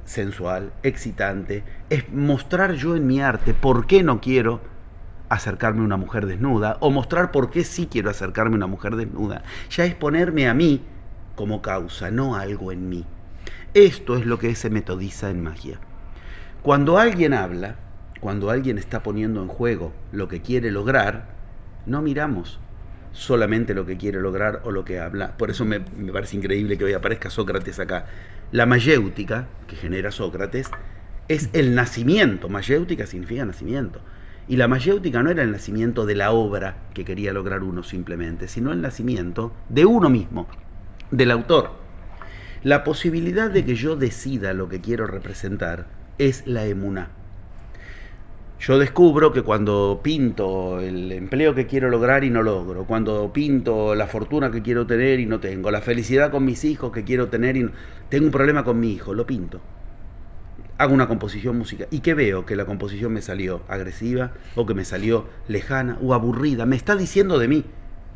sensual, excitante. Es mostrar yo en mi arte por qué no quiero acercarme a una mujer desnuda o mostrar por qué sí quiero acercarme a una mujer desnuda. Ya es ponerme a mí como causa, no algo en mí. Esto es lo que se metodiza en magia. Cuando alguien habla, cuando alguien está poniendo en juego lo que quiere lograr, no miramos solamente lo que quiere lograr o lo que habla. Por eso me parece increíble que hoy aparezca Sócrates acá. La mayéutica que genera Sócrates es el nacimiento. Mayéutica significa nacimiento. Y la mayéutica no era el nacimiento de la obra que quería lograr uno simplemente, sino el nacimiento de uno mismo, del autor. La posibilidad de que yo decida lo que quiero representar es la emuná. Yo descubro que cuando pinto el empleo que quiero lograr y no logro, cuando pinto la fortuna que quiero tener y no tengo, la felicidad con mis hijos que quiero tener y no, tengo un problema con mi hijo, lo pinto. Hago una composición musical. ¿Y qué veo? Que la composición me salió agresiva o que me salió lejana o aburrida. Me está diciendo de mí,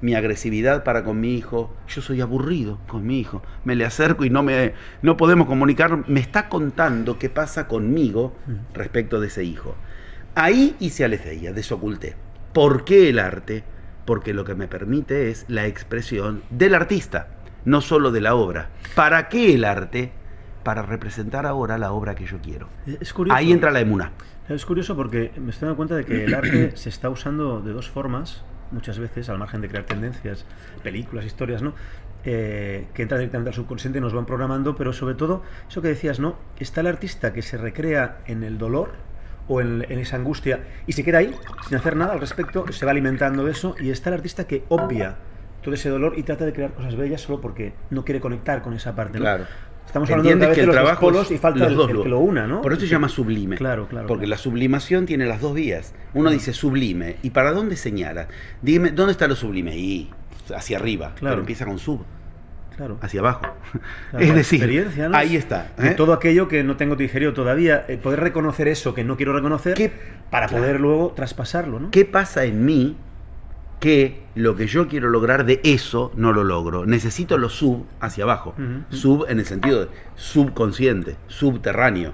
mi agresividad para con mi hijo. Yo soy aburrido con mi hijo. Me le acerco y no podemos comunicar. Me está contando qué pasa conmigo respecto de ese hijo. Ahí hice aletheia, desoculté. ¿Por qué el arte? Porque lo que me permite es la expresión del artista, no solo de la obra. ¿Para qué el arte? Para representar ahora la obra que yo quiero. Es curioso. Ahí entra la emuná. Es curioso porque me estoy dando cuenta de que el arte se está usando de dos formas, muchas veces, al margen de crear tendencias, películas, historias, ¿no? Que entra directamente al subconsciente y nos van programando, pero sobre todo, eso que decías, ¿no? Está el artista que se recrea en el dolor o en esa angustia y se queda ahí sin hacer nada al respecto, se va alimentando de eso, y está el artista que obvia todo ese dolor y trata de crear cosas bellas solo porque no quiere conectar con esa parte, ¿no? Claro. Estamos hablando de que el trabajo los polos y falta los dos el que lo una, ¿no? Por eso se llama sublime. Claro. Porque la sublimación tiene las dos vías. Uno dice sublime. ¿Y para dónde señala? Dime, ¿dónde está lo sublime? Y hacia arriba. Pero empieza con sub. Claro. Hacia abajo. Es decir, ¿no? Ahí está. De todo aquello que no tengo digerido todavía, poder reconocer eso que no quiero reconocer para poder luego traspasarlo, ¿no? ¿Qué pasa en mí que lo que yo quiero lograr de eso no lo logro? Necesito lo sub hacia abajo. Sub en el sentido de subconsciente, subterráneo.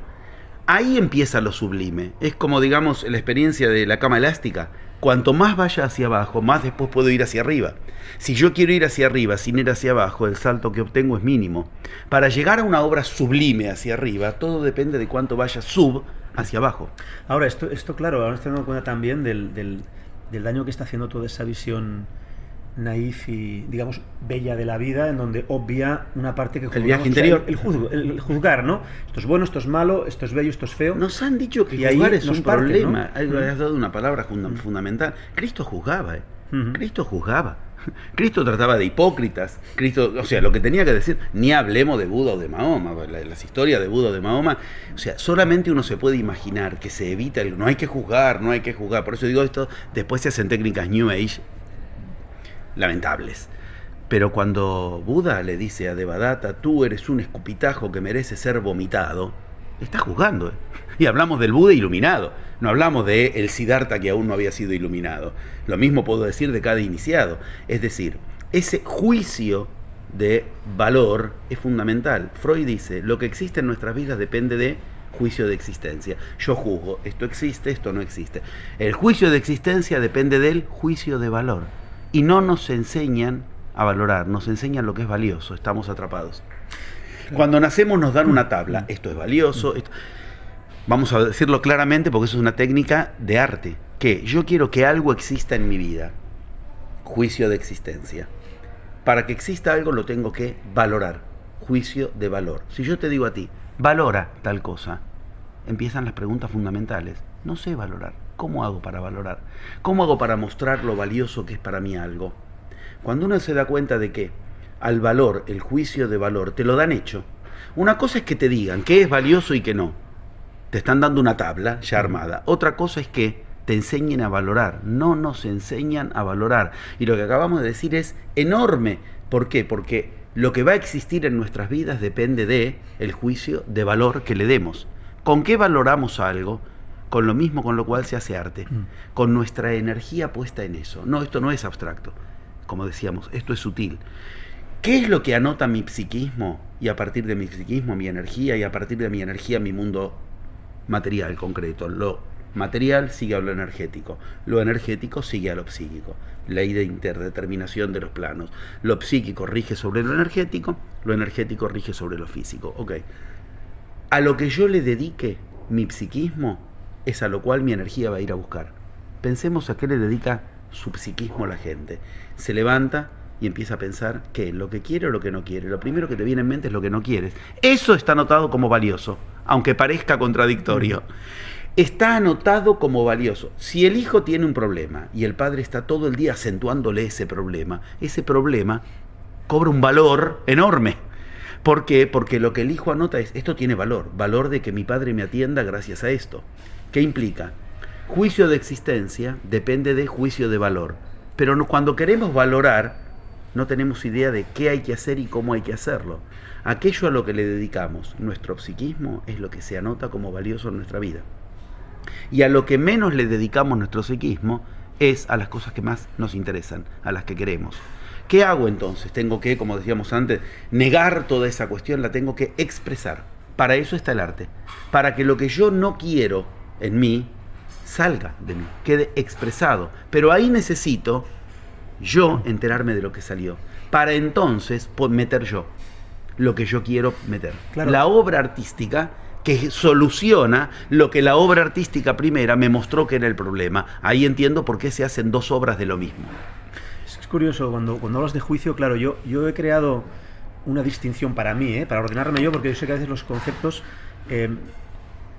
Ahí empieza lo sublime. Es como, digamos, la experiencia de la cama elástica. Cuanto más vaya hacia abajo, más después puedo ir hacia arriba. Si yo quiero ir hacia arriba sin ir hacia abajo, el salto que obtengo es mínimo. Para llegar a una obra sublime hacia arriba, todo depende de cuánto vaya sub hacia abajo. Ahora, esto claro, ahora estoy dando cuenta también del daño que está haciendo toda esa visión naif y, digamos, bella de la vida, en donde obvia una parte que juzgamos. El viaje interior. El juzgar, ¿no? Esto es bueno, esto es malo, esto es bello, esto es feo. Nos han dicho que juzgar es un problema. Has dado una palabra fundamental. Cristo juzgaba, Cristo juzgaba. Cristo trataba de hipócritas. Cristo, o sea, lo que tenía que decir, ni hablemos de Buda o de Mahoma, las historias de Buda o de Mahoma, o sea, solamente uno se puede imaginar que se evita no hay que juzgar, no hay que juzgar. Por eso digo esto, después se hacen técnicas New Age lamentables. Pero cuando Buda le dice a Devadatta, tú eres un escupitajo que merece ser vomitado, está juzgando. Y hablamos del Buda iluminado, no hablamos de el Siddhartha que aún no había sido iluminado. Lo mismo puedo decir de cada iniciado. Es decir, ese juicio de valor es fundamental. Freud dice, lo que existe en nuestras vidas depende de juicio de existencia. Yo juzgo, esto existe, esto no existe. El juicio de existencia depende del juicio de valor. Y no nos enseñan a valorar, nos enseñan lo que es valioso, estamos atrapados. Cuando nacemos nos dan una tabla, esto es valioso, esto... Vamos a decirlo claramente porque eso es una técnica de arte, que yo quiero que algo exista en mi vida, juicio de existencia. Para que exista algo lo tengo que valorar, juicio de valor. Si yo te digo a ti, valora tal cosa, empiezan las preguntas fundamentales. No sé valorar. ¿Cómo hago para valorar? ¿Cómo hago para mostrar lo valioso que es para mí algo? Cuando uno se da cuenta de que al valor, el juicio de valor, te lo dan hecho. Una cosa es que te digan qué es valioso y qué no. Te están dando una tabla ya armada. Otra cosa es que te enseñen a valorar. No nos enseñan a valorar. Y lo que acabamos de decir es enorme. ¿Por qué? Porque lo que va a existir en nuestras vidas depende de el juicio de valor que le demos. ¿Con qué valoramos algo? Con lo mismo con lo cual se hace arte, con nuestra energía puesta en eso. No, esto no es abstracto, como decíamos, esto es sutil. ¿Qué es lo que anota mi psiquismo? Y a partir de mi psiquismo, mi energía, y a partir de mi energía, mi mundo material concreto. Lo material sigue a lo energético, lo energético sigue a lo psíquico. Ley de interdeterminación de los planos. Lo psíquico rige sobre lo energético rige sobre lo físico. Ok. A lo que yo le dedique mi psiquismo, es a lo cual mi energía va a ir a buscar. Pensemos a qué le dedica su psiquismo a la gente. Se levanta y empieza a pensar qué, lo que quiere o lo que no quiere. Lo primero que te viene en mente es lo que no quieres. Eso está anotado como valioso, aunque parezca contradictorio. Está anotado como valioso. Si el hijo tiene un problema y el padre está todo el día acentuándole ese problema cobra un valor enorme. ¿Por qué? Porque lo que el hijo anota es, esto tiene valor de que mi padre me atienda gracias a esto. ¿Qué implica? Juicio de existencia depende de juicio de valor. Pero cuando queremos valorar, no tenemos idea de qué hay que hacer y cómo hay que hacerlo. Aquello a lo que le dedicamos nuestro psiquismo es lo que se anota como valioso en nuestra vida. Y a lo que menos le dedicamos nuestro psiquismo es a las cosas que más nos interesan, a las que queremos. ¿Qué hago entonces? Tengo que, como decíamos antes, negar toda esa cuestión, la tengo que expresar. Para eso está el arte. Para que lo que yo no quiero en mí salga de mí, quede expresado. Pero ahí necesito yo enterarme de lo que salió. Para entonces meter yo lo que yo quiero meter. Claro. La obra artística que soluciona lo que la obra artística primera me mostró que era el problema. Ahí entiendo por qué se hacen dos obras de lo mismo. Es curioso, cuando hablas de juicio, claro, yo he creado una distinción para mí, para ordenarme yo, porque yo sé que a veces los conceptos...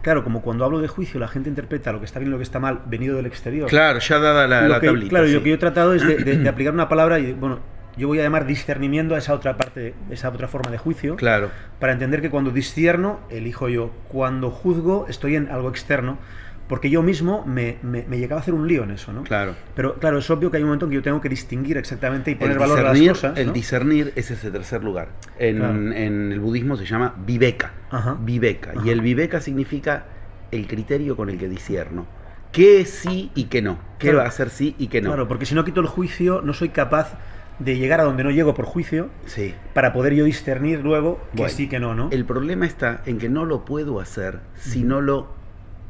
Claro, como cuando hablo de juicio la gente interpreta lo que está bien y lo que está mal venido del exterior. Claro, ya dada la tablita. Claro, sí. Lo que yo he tratado es de aplicar una palabra y, bueno, yo voy a llamar discernimiento a esa otra parte, esa otra forma de juicio, claro, para entender que cuando discierno, elijo yo. Cuando juzgo, estoy en algo externo, porque yo mismo me llegaba a hacer un lío en eso, ¿no? Claro. Pero claro, es obvio que hay un momento en que yo tengo que distinguir exactamente y poner valor a las cosas, ¿no? El discernir es ese tercer lugar. En el budismo se llama viveka. Ajá. Viveka. Ajá. Y el viveka significa el criterio con el que discierno. ¿Qué es sí y qué no? ¿Qué va a ser sí y qué no? Claro, porque si no quito el juicio, no soy capaz de llegar a donde no llego por juicio, sí, para poder yo discernir luego que bueno, sí, que no, ¿no? El problema está en que no lo puedo hacer si no lo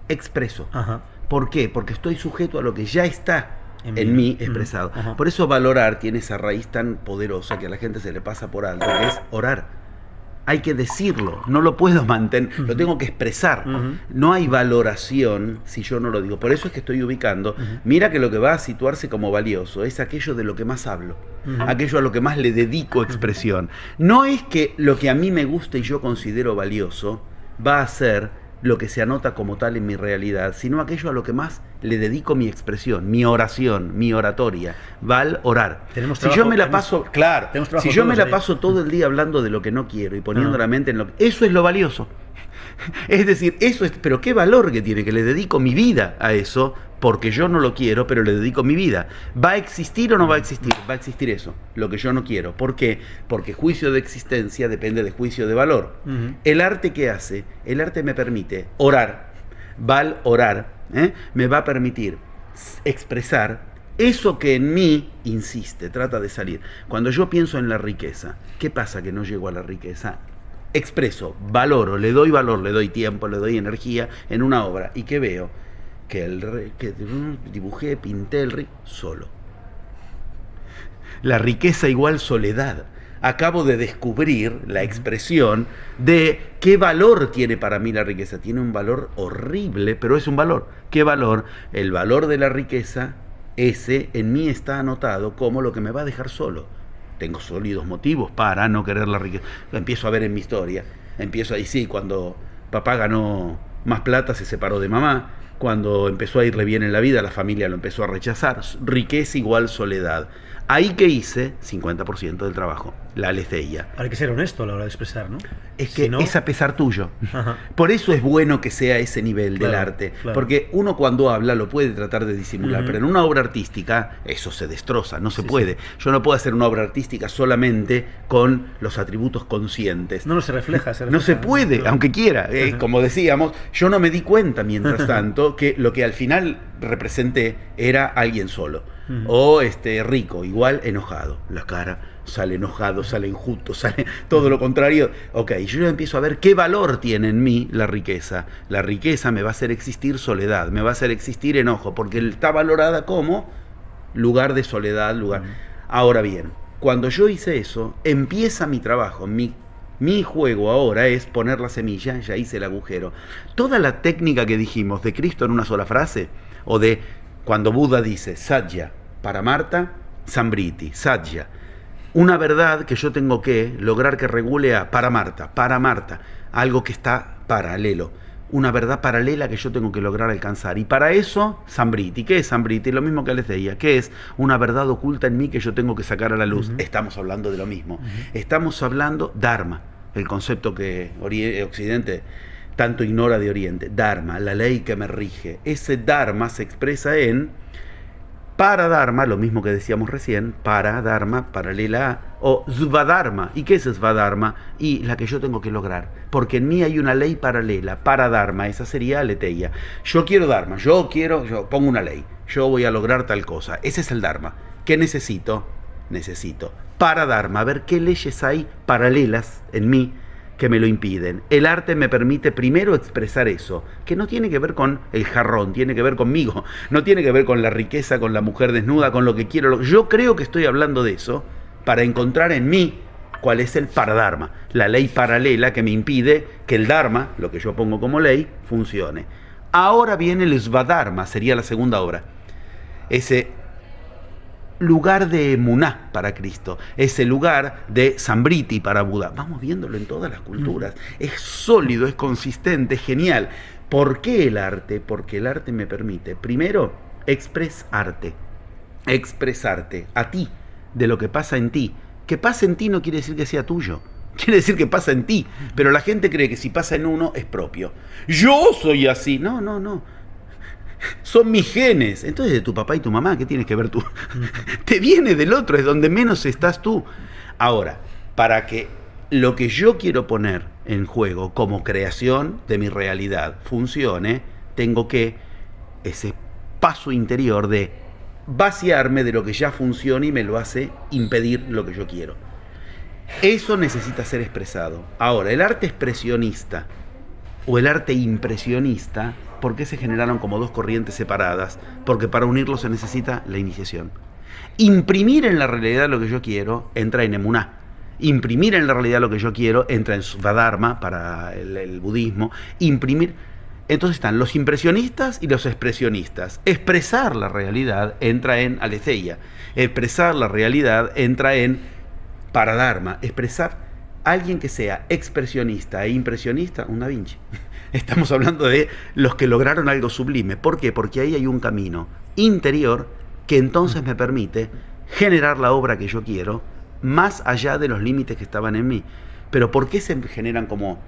expreso. Ajá. ¿Por qué? Porque estoy sujeto a lo que ya está en mí expresado. Ajá. Por eso valorar tiene esa raíz tan poderosa que a la gente se le pasa por alto, que es orar. Hay que decirlo, no lo puedo mantener, lo tengo que expresar. No hay valoración si yo no lo digo. Por eso es que estoy ubicando, mira que lo que va a situarse como valioso es aquello de lo que más hablo, aquello a lo que más le dedico expresión. No es que lo que a mí me gusta y yo considero valioso va a ser lo que se anota como tal en mi realidad, sino aquello a lo que más le dedico mi expresión, mi oración, mi oratoria. Orar. Si yo me la paso, claro, si yo me la paso todo el día hablando de lo que no quiero y poniendo la mente en lo que... Eso es lo valioso. Es decir, eso es... Pero qué valor que tiene, que le dedico mi vida a eso, porque yo no lo quiero, pero le dedico mi vida. ¿Va a existir o no va a existir? Va a existir eso, lo que yo no quiero. ¿Por qué? Porque juicio de existencia depende de juicio de valor. El arte, ¿qué hace? El arte me permite orar, orar, me va a permitir expresar eso que en mí insiste, trata de salir. Cuando yo pienso en la riqueza, ¿qué pasa que no llego a la riqueza? Expreso, valoro, le doy valor, le doy tiempo, le doy energía en una obra. ¿Y qué veo? Que dibujé, pinté el río solo. La riqueza igual soledad. Acabo de descubrir la expresión de qué valor tiene para mí la riqueza. Tiene un valor horrible, pero es un valor. ¿Qué valor? El valor de la riqueza, ese en mí está anotado como lo que me va a dejar solo. Tengo sólidos motivos para no querer la riqueza. Lo empiezo a ver en mi historia. Empiezo ahí, sí, cuando papá ganó más plata se separó de mamá. Cuando empezó a irle bien en la vida, la familia lo empezó a rechazar. Riqueza igual soledad. Ahí que hice 50% del trabajo, la aletheia. Hay que ser honesto a la hora de expresar, ¿no? Es que si no... es a pesar tuyo. Ajá. Por eso es bueno que sea ese nivel del arte. Claro. Porque uno cuando habla lo puede tratar de disimular, pero en una obra artística eso se destroza, no se puede. Sí. Yo no puedo hacer una obra artística solamente con los atributos conscientes. No se refleja. No se puede, claro. Aunque quiera. Como decíamos, yo no me di cuenta mientras tanto que lo que al final representé era alguien solo. O rico, igual enojado. La cara sale enojado, sale injusto, sale todo lo contrario. Ok, yo empiezo a ver qué valor tiene en mí la riqueza. La riqueza me va a hacer existir soledad, me va a hacer existir enojo, porque está valorada como lugar de soledad, lugar. Ahora bien, cuando yo hice eso, empieza mi trabajo, mi juego ahora es poner la semilla, ya hice el agujero. Toda la técnica que dijimos de Cristo en una sola frase, o de cuando Buda dice Satya, Paramartha, Sambriti, Satya, una verdad que yo tengo que lograr que regule a Paramartha, algo que está paralelo, una verdad paralela que yo tengo que lograr alcanzar. Y para eso, Sambriti. ¿Qué es Sambriti? Lo mismo que les decía, ¿qué es? Una verdad oculta en mí que yo tengo que sacar a la luz. Estamos hablando de lo mismo. Estamos hablando Dharma, el concepto que Occidente tanto ignora de Oriente. Dharma, la ley que me rige. Ese Dharma se expresa en Paradharma, lo mismo que decíamos recién, Paradharma, paralela a, o Svadharma. ¿Y qué es Svadharma? Y la que yo tengo que lograr. Porque en mí hay una ley paralela, Paradharma, esa sería aletheia. Yo quiero Dharma, yo pongo una ley, yo voy a lograr tal cosa. Ese es el Dharma. ¿Qué necesito? Necesito Paradharma, a ver qué leyes hay paralelas en mí que me lo impiden. El arte me permite primero expresar eso, que no tiene que ver con el jarrón, tiene que ver conmigo, no tiene que ver con la riqueza, con la mujer desnuda, con lo que quiero. Yo creo que estoy hablando de eso para encontrar en mí cuál es el paradharma, la ley paralela que me impide que el dharma, lo que yo pongo como ley, funcione. Ahora viene el svadharma, sería la segunda obra. Ese lugar de emuná para Cristo, ese lugar de Sambriti para Buda. Vamos viéndolo en todas las culturas. Es sólido, es consistente, es genial. ¿Por qué el arte? Porque el arte me permite, primero, expresarte a ti, de lo que pasa en ti. Que pasa en ti no quiere decir que sea tuyo. Quiere decir que pasa en ti. Pero la gente cree que si pasa en uno es propio. Yo soy así. No, no, no. Son mis genes. Entonces, de tu papá y tu mamá, ¿qué tienes que ver tú? Te viene del otro, es donde menos estás tú. Ahora, para que lo que yo quiero poner en juego como creación de mi realidad funcione, tengo que ese paso interior de vaciarme de lo que ya funciona y me lo hace impedir lo que yo quiero. Eso necesita ser expresado. Ahora, el arte expresionista o el arte impresionista, ¿por qué se generaron como dos corrientes separadas? Porque para unirlos se necesita la iniciación. Imprimir en la realidad lo que yo quiero entra en emuná. Imprimir en la realidad lo que yo quiero entra en svadharma para el budismo. Imprimir. Entonces están los impresionistas y los expresionistas. Expresar la realidad entra en aletheia. Expresar la realidad entra en paradharma. Expresar alguien que sea expresionista e impresionista, un Da Vinci. Estamos hablando de los que lograron algo sublime. ¿Por qué? Porque ahí hay un camino interior que entonces me permite generar la obra que yo quiero más allá de los límites que estaban en mí. Pero ¿por qué se generan como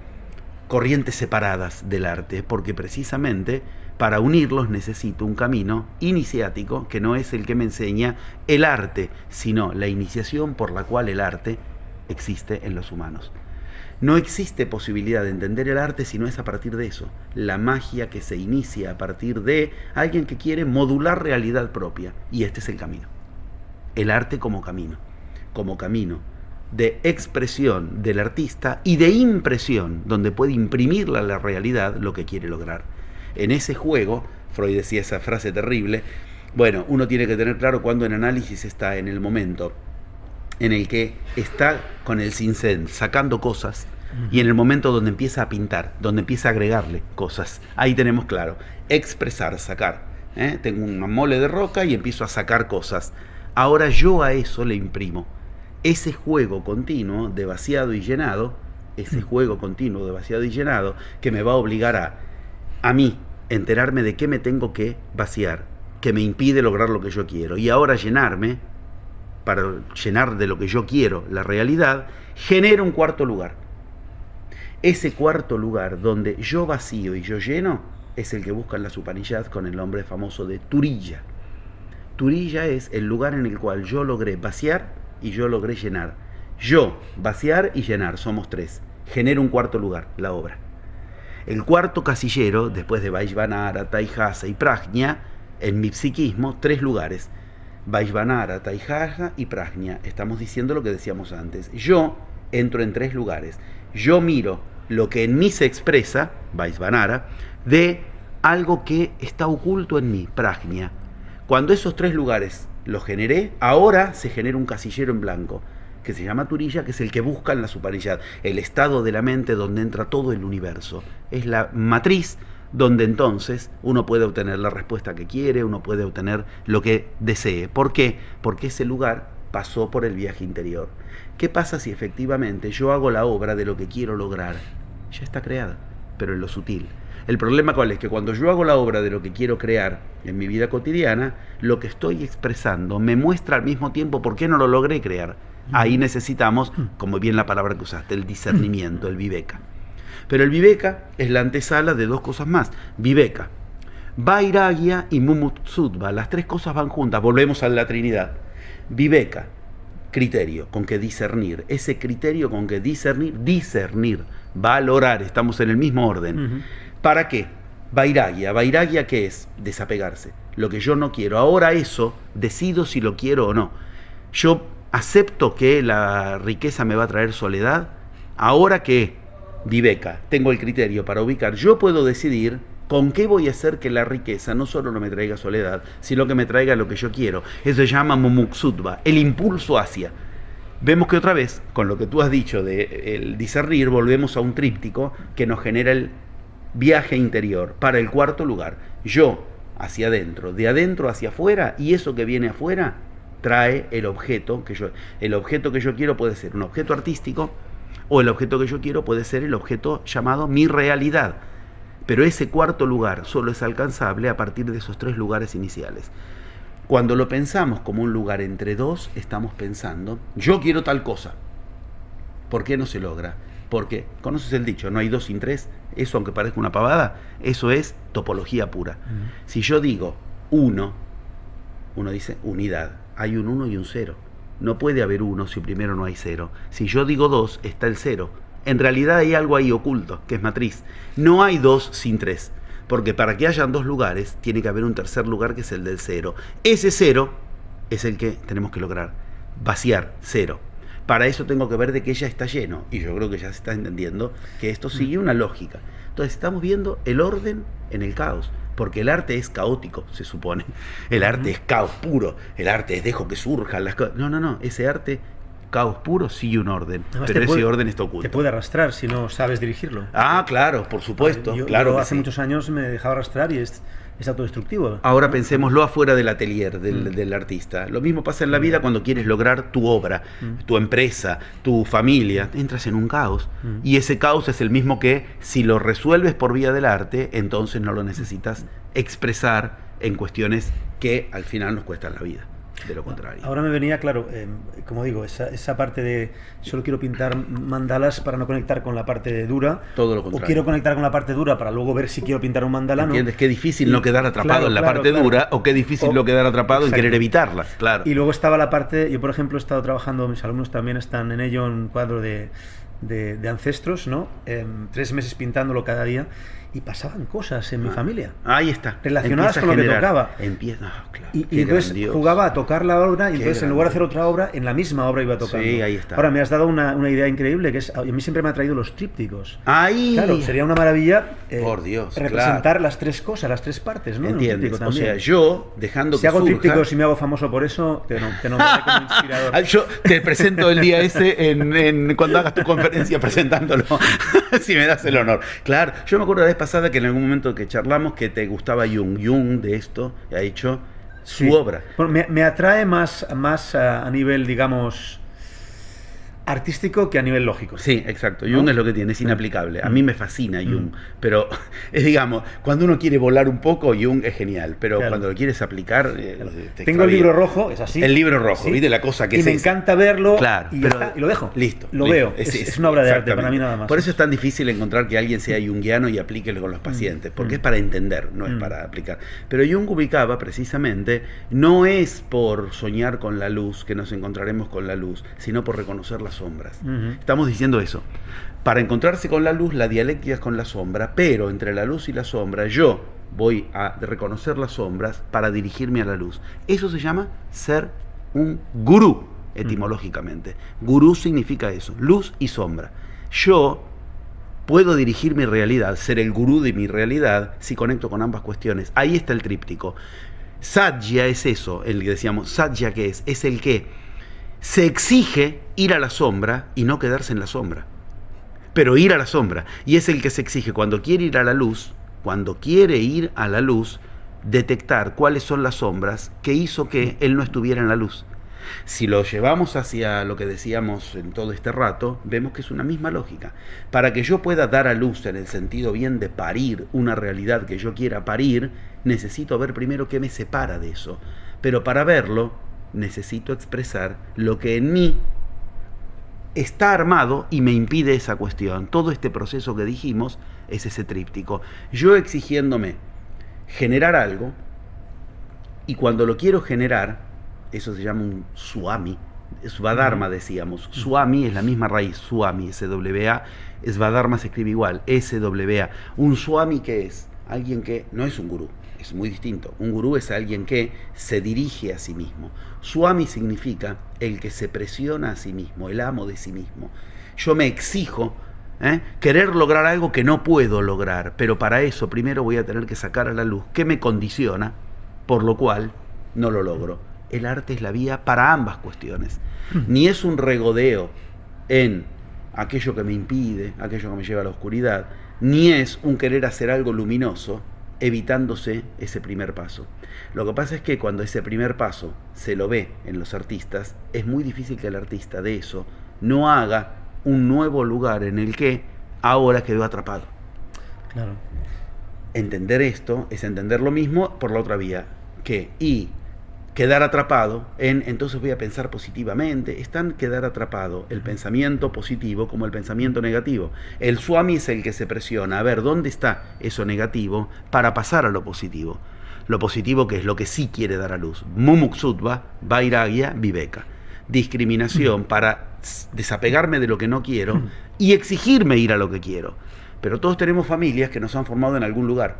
corrientes separadas del arte? Porque precisamente para unirlos necesito un camino iniciático que no es el que me enseña el arte, sino la iniciación por la cual el arte existe en los humanos. No existe posibilidad de entender el arte si no es a partir de eso. La magia que se inicia a partir de alguien que quiere modular realidad propia. Y este es el camino. El arte como camino de expresión del artista y de impresión, donde puede imprimirle a la realidad lo que quiere lograr. En ese juego, Freud decía esa frase terrible, bueno, uno tiene que tener claro cuando en análisis está en el momento en el que está con el cincel sacando cosas y en el momento donde empieza a pintar, donde empieza a agregarle cosas. Ahí tenemos claro, expresar, sacar. Tengo una mole de roca y empiezo a sacar cosas. Ahora yo a eso le imprimo. Ese juego continuo de vaciado y llenado, que me va a obligar a mí enterarme de qué me tengo que vaciar, que me impide lograr lo que yo quiero. Y ahora llenarme, para llenar de lo que yo quiero la realidad, genera un cuarto lugar. Ese cuarto lugar donde yo vacío y yo lleno es el que buscan las Upanishads con el nombre famoso de Turiya. Turiya es el lugar en el cual yo logré vaciar y yo logré llenar. Yo, vaciar y llenar, somos tres. Genera un cuarto lugar, la obra. El cuarto casillero, después de Vaishvanara, Taihasa y Prajna, en mi psiquismo, tres lugares. Vaishvanara, Taihasa y Prajna. Estamos diciendo lo que decíamos antes. Yo entro en tres lugares. Yo miro lo que en mí se expresa, Vaishvanara, de algo que está oculto en mí, Prajna. Cuando esos tres lugares los generé, ahora se genera un casillero en blanco, que se llama Turiya, que es el que busca en la Upanishads, el estado de la mente donde entra todo el universo. Es la matriz donde entonces uno puede obtener la respuesta que quiere, uno puede obtener lo que desee. ¿Por qué? Porque ese lugar pasó por el viaje interior. ¿Qué pasa si efectivamente yo hago la obra de lo que quiero lograr? Ya está creada, pero en lo sutil. El problema cuál es, que cuando yo hago la obra de lo que quiero crear en mi vida cotidiana, lo que estoy expresando me muestra al mismo tiempo por qué no lo logré crear. Ahí necesitamos, como bien la palabra que usaste, el discernimiento, el viveka. Pero el viveka es la antesala de dos cosas más. Viveka, vairagya y mumutsutva, las tres cosas van juntas, volvemos a la Trinidad. Viveka, criterio, con que discernir, ese criterio con que discernir, valorar, estamos en el mismo orden. ¿Para qué? Vairagya, ¿qué es? Desapegarse. Lo que yo no quiero. Ahora eso, decido si lo quiero o no. Yo acepto que la riqueza me va a traer soledad. Ahora que viveka, tengo el criterio para ubicar. Yo puedo decidir con qué voy a hacer que la riqueza no solo no me traiga soledad, sino que me traiga lo que yo quiero. Eso se llama mumuksutva, el impulso hacia. Vemos que otra vez, con lo que tú has dicho de el discernir, volvemos a un tríptico que nos genera el viaje interior para el cuarto lugar. Yo hacia adentro, de adentro hacia afuera, y eso que viene afuera trae el objeto que yo quiero. Puede ser un objeto artístico, o el objeto que yo quiero puede ser el objeto llamado mi realidad. Pero ese cuarto lugar solo es alcanzable a partir de esos tres lugares iniciales. Cuando lo pensamos como un lugar entre dos, estamos pensando, yo quiero tal cosa. ¿Por qué no se logra? Porque, conoces el dicho, no hay dos sin tres. Eso, aunque parezca una pavada, eso es topología pura. Si yo digo uno dice unidad. Hay un 1 y un 0. No puede haber 1 si primero no hay 0. Si yo digo 2, está el 0. En realidad hay algo ahí oculto, que es matriz. No hay 2 sin 3. Porque para que hayan dos lugares, tiene que haber un tercer lugar que es el del 0. Ese 0 es el que tenemos que lograr. Vaciar, 0. Para eso tengo que ver de que ya está lleno. Y yo creo que ya se está entendiendo que esto sigue una lógica. Entonces estamos viendo el orden en el caos. Porque el arte es caótico, se supone. El arte es caos puro. El arte es dejo que surjan las cosas. No. Ese arte, caos puro, sigue un orden. Además, pero ese orden está oculto. Te puede arrastrar si no sabes dirigirlo. Ah, claro, por supuesto. Yo hace muchos años me dejaba arrastrar y es autodestructivo. Ahora pensémoslo afuera del atelier del artista. Lo mismo pasa en la vida cuando quieres lograr tu obra, tu empresa, tu familia. Entras en un caos. Y ese caos es el mismo que si lo resuelves por vía del arte, entonces no lo necesitas expresar en cuestiones que al final nos cuestan la vida. De lo contrario. Ahora me venía, claro, como digo, esa parte de solo quiero pintar mandalas para no conectar con la parte dura. Todo lo contrario. O quiero conectar con la parte dura para luego ver si quiero pintar un mandala. ¿Entiendes? Qué difícil no quedar atrapado en la parte dura o qué difícil no quedar atrapado en querer evitarla. Claro. Y luego estaba la parte, yo por ejemplo he estado trabajando, mis alumnos también están en ello, en un cuadro de ancestros, ¿no? 3 meses pintándolo cada día. Y pasaban cosas en mi familia. Ahí está. Relacionadas con lo que tocaba. Claro, y entonces jugaba a tocar la obra y entonces en lugar de hacer otra obra, en la misma obra iba tocando. Sí, ahí está. Ahora me has dado una idea increíble, que es, a mí siempre me ha traído los trípticos. ¡Ay! Claro, sería una maravilla por Dios, representar las tres cosas, las tres partes, ¿no? ¿Entiendes? O sea, yo, dejando si que hago trípticos y me hago famoso por eso, te nombraré como inspirador. Yo te presento el día ese cuando hagas tu conferencia presentándolo, si me das el honor. Claro, yo me acuerdo la vez pasada que en algún momento que charlamos que te gustaba Jung. Jung de esto ha hecho su obra. Bueno, me atrae más a nivel, digamos, artístico que a nivel lógico. Sí, exacto. Jung es lo que tiene, es inaplicable. A mí me fascina Jung, pero digamos, cuando uno quiere volar un poco, Jung es genial, pero cuando lo quieres aplicar... Tengo el libro rojo, es así. El libro rojo, ¿viste la cosa que es? Y me encanta verlo, y lo dejo. Listo. Lo veo, es una obra de arte para mí nada más. Por eso es tan difícil encontrar que alguien sea junguiano y aplíquelo con los pacientes, porque es para entender, no es para aplicar. Pero Jung ubicaba precisamente, no es por soñar con la luz, que nos encontraremos con la luz, sino por reconocer las sombras. Estamos diciendo eso. Para encontrarse con la luz, la dialéctica es con la sombra, pero entre la luz y la sombra yo voy a reconocer las sombras para dirigirme a la luz. Eso se llama ser un gurú, etimológicamente. Gurú significa eso, luz y sombra. Yo puedo dirigir mi realidad, ser el gurú de mi realidad, si conecto con ambas cuestiones. Ahí está el tríptico. Satya es eso, el que decíamos, Satya ¿qué es? Es el que se exige ir a la sombra y no quedarse en la sombra. Pero ir a la sombra. Y es el que se exige cuando quiere ir a la luz, detectar cuáles son las sombras que hizo que él no estuviera en la luz. Si lo llevamos hacia lo que decíamos en todo este rato, vemos que es una misma lógica. Para que yo pueda dar a luz en el sentido bien de parir una realidad que yo quiera parir, necesito ver primero qué me separa de eso. Pero para verlo, necesito expresar lo que en mí está armado y me impide esa cuestión. Todo este proceso que dijimos es ese tríptico. Yo exigiéndome generar algo, y cuando lo quiero generar, eso se llama un swami, Svadharma decíamos. Swami es la misma raíz, swami, S-W-A, Svadharma se escribe igual, S-W-A. Un swami, ¿qué es? Alguien que no es un gurú. Es muy distinto. Un gurú es alguien que se dirige a sí mismo. Swami significa el que se presiona a sí mismo, el amo de sí mismo. Yo me exijo querer lograr algo que no puedo lograr, pero para eso primero voy a tener que sacar a la luz qué me condiciona, por lo cual no lo logro. El arte es la vía para ambas cuestiones. Ni es un regodeo en aquello que me impide, aquello que me lleva a la oscuridad, ni es un querer hacer algo luminoso, evitándose ese primer paso. Lo que pasa es que cuando ese primer paso se lo ve en los artistas, es muy difícil que el artista de eso no haga un nuevo lugar en el que ahora quedó atrapado. Claro. Entender esto es entender lo mismo por la otra vía, y quedar atrapado en entonces voy a pensar positivamente. Es tan quedar atrapado el pensamiento positivo como el pensamiento negativo. El swami es el que se presiona a ver dónde está eso negativo para pasar a lo positivo. Lo positivo, que es lo que sí quiere dar a luz. Mumuksutva, vairagya, viveka. Discriminación para desapegarme de lo que no quiero y exigirme ir a lo que quiero. Pero todos tenemos familias que nos han formado en algún lugar.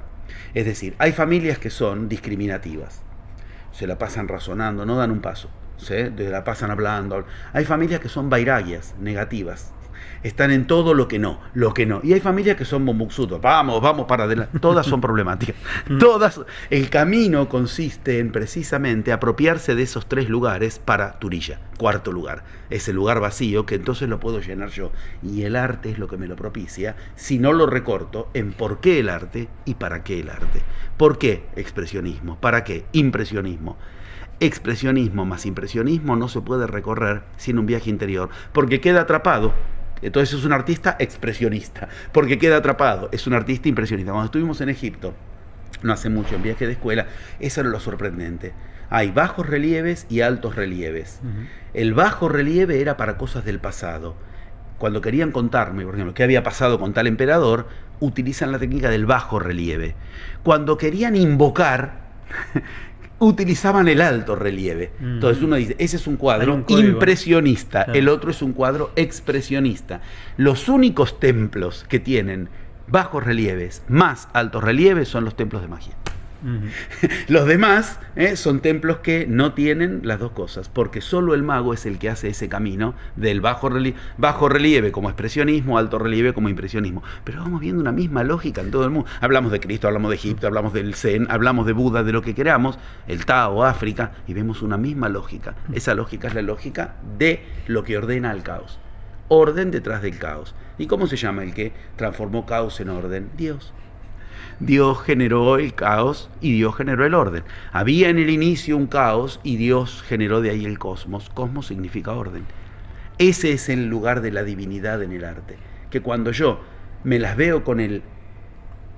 Es decir, hay familias que son discriminativas. Se la pasan razonando, no dan un paso. Se la pasan hablando. Hay familias que son vairagyas, negativas. Están en todo lo que no. Y hay familias que son mumuksutos. Vamos para adelante. Todas son problemáticas. Todas. El camino consiste en precisamente apropiarse de esos 3 lugares para Turiya, 4º lugar. Ese lugar vacío que entonces lo puedo llenar yo. Y el arte es lo que me lo propicia, si no lo recorto en por qué el arte y para qué el arte. ¿Por qué expresionismo? ¿Para qué impresionismo? Expresionismo más impresionismo no se puede recorrer sin un viaje interior, porque queda atrapado. Entonces es un artista expresionista, porque queda atrapado, es un artista impresionista. Cuando estuvimos en Egipto, no hace mucho, en viaje de escuela, eso era lo sorprendente. Hay bajos relieves y altos relieves. El bajo relieve era para cosas del pasado. Cuando querían contarme, por ejemplo, qué había pasado con tal emperador, utilizan la técnica del bajo relieve. Cuando querían invocar, utilizaban el alto relieve. Entonces uno dice, ese es un cuadro impresionista, el otro es un cuadro expresionista. Los únicos templos que tienen bajos relieves más altos relieves son los templos de magia. Los demás son templos que no tienen las dos cosas, porque solo el mago es el que hace ese camino del bajo relieve como expresionismo, alto relieve como impresionismo. Pero vamos viendo una misma lógica en todo el mundo. Hablamos de Cristo, hablamos de Egipto, hablamos del Zen, hablamos de Buda, de lo que queramos, el Tao, África, y vemos una misma lógica. Esa lógica es la lógica de lo que ordena al caos. Orden detrás del caos. ¿Y cómo se llama el que transformó caos en orden? Dios. Dios generó el caos y Dios generó el orden. Había en el inicio un caos y Dios generó de ahí el cosmos. Cosmos significa orden. Ese es el lugar de la divinidad en el arte. Que cuando yo me las veo con el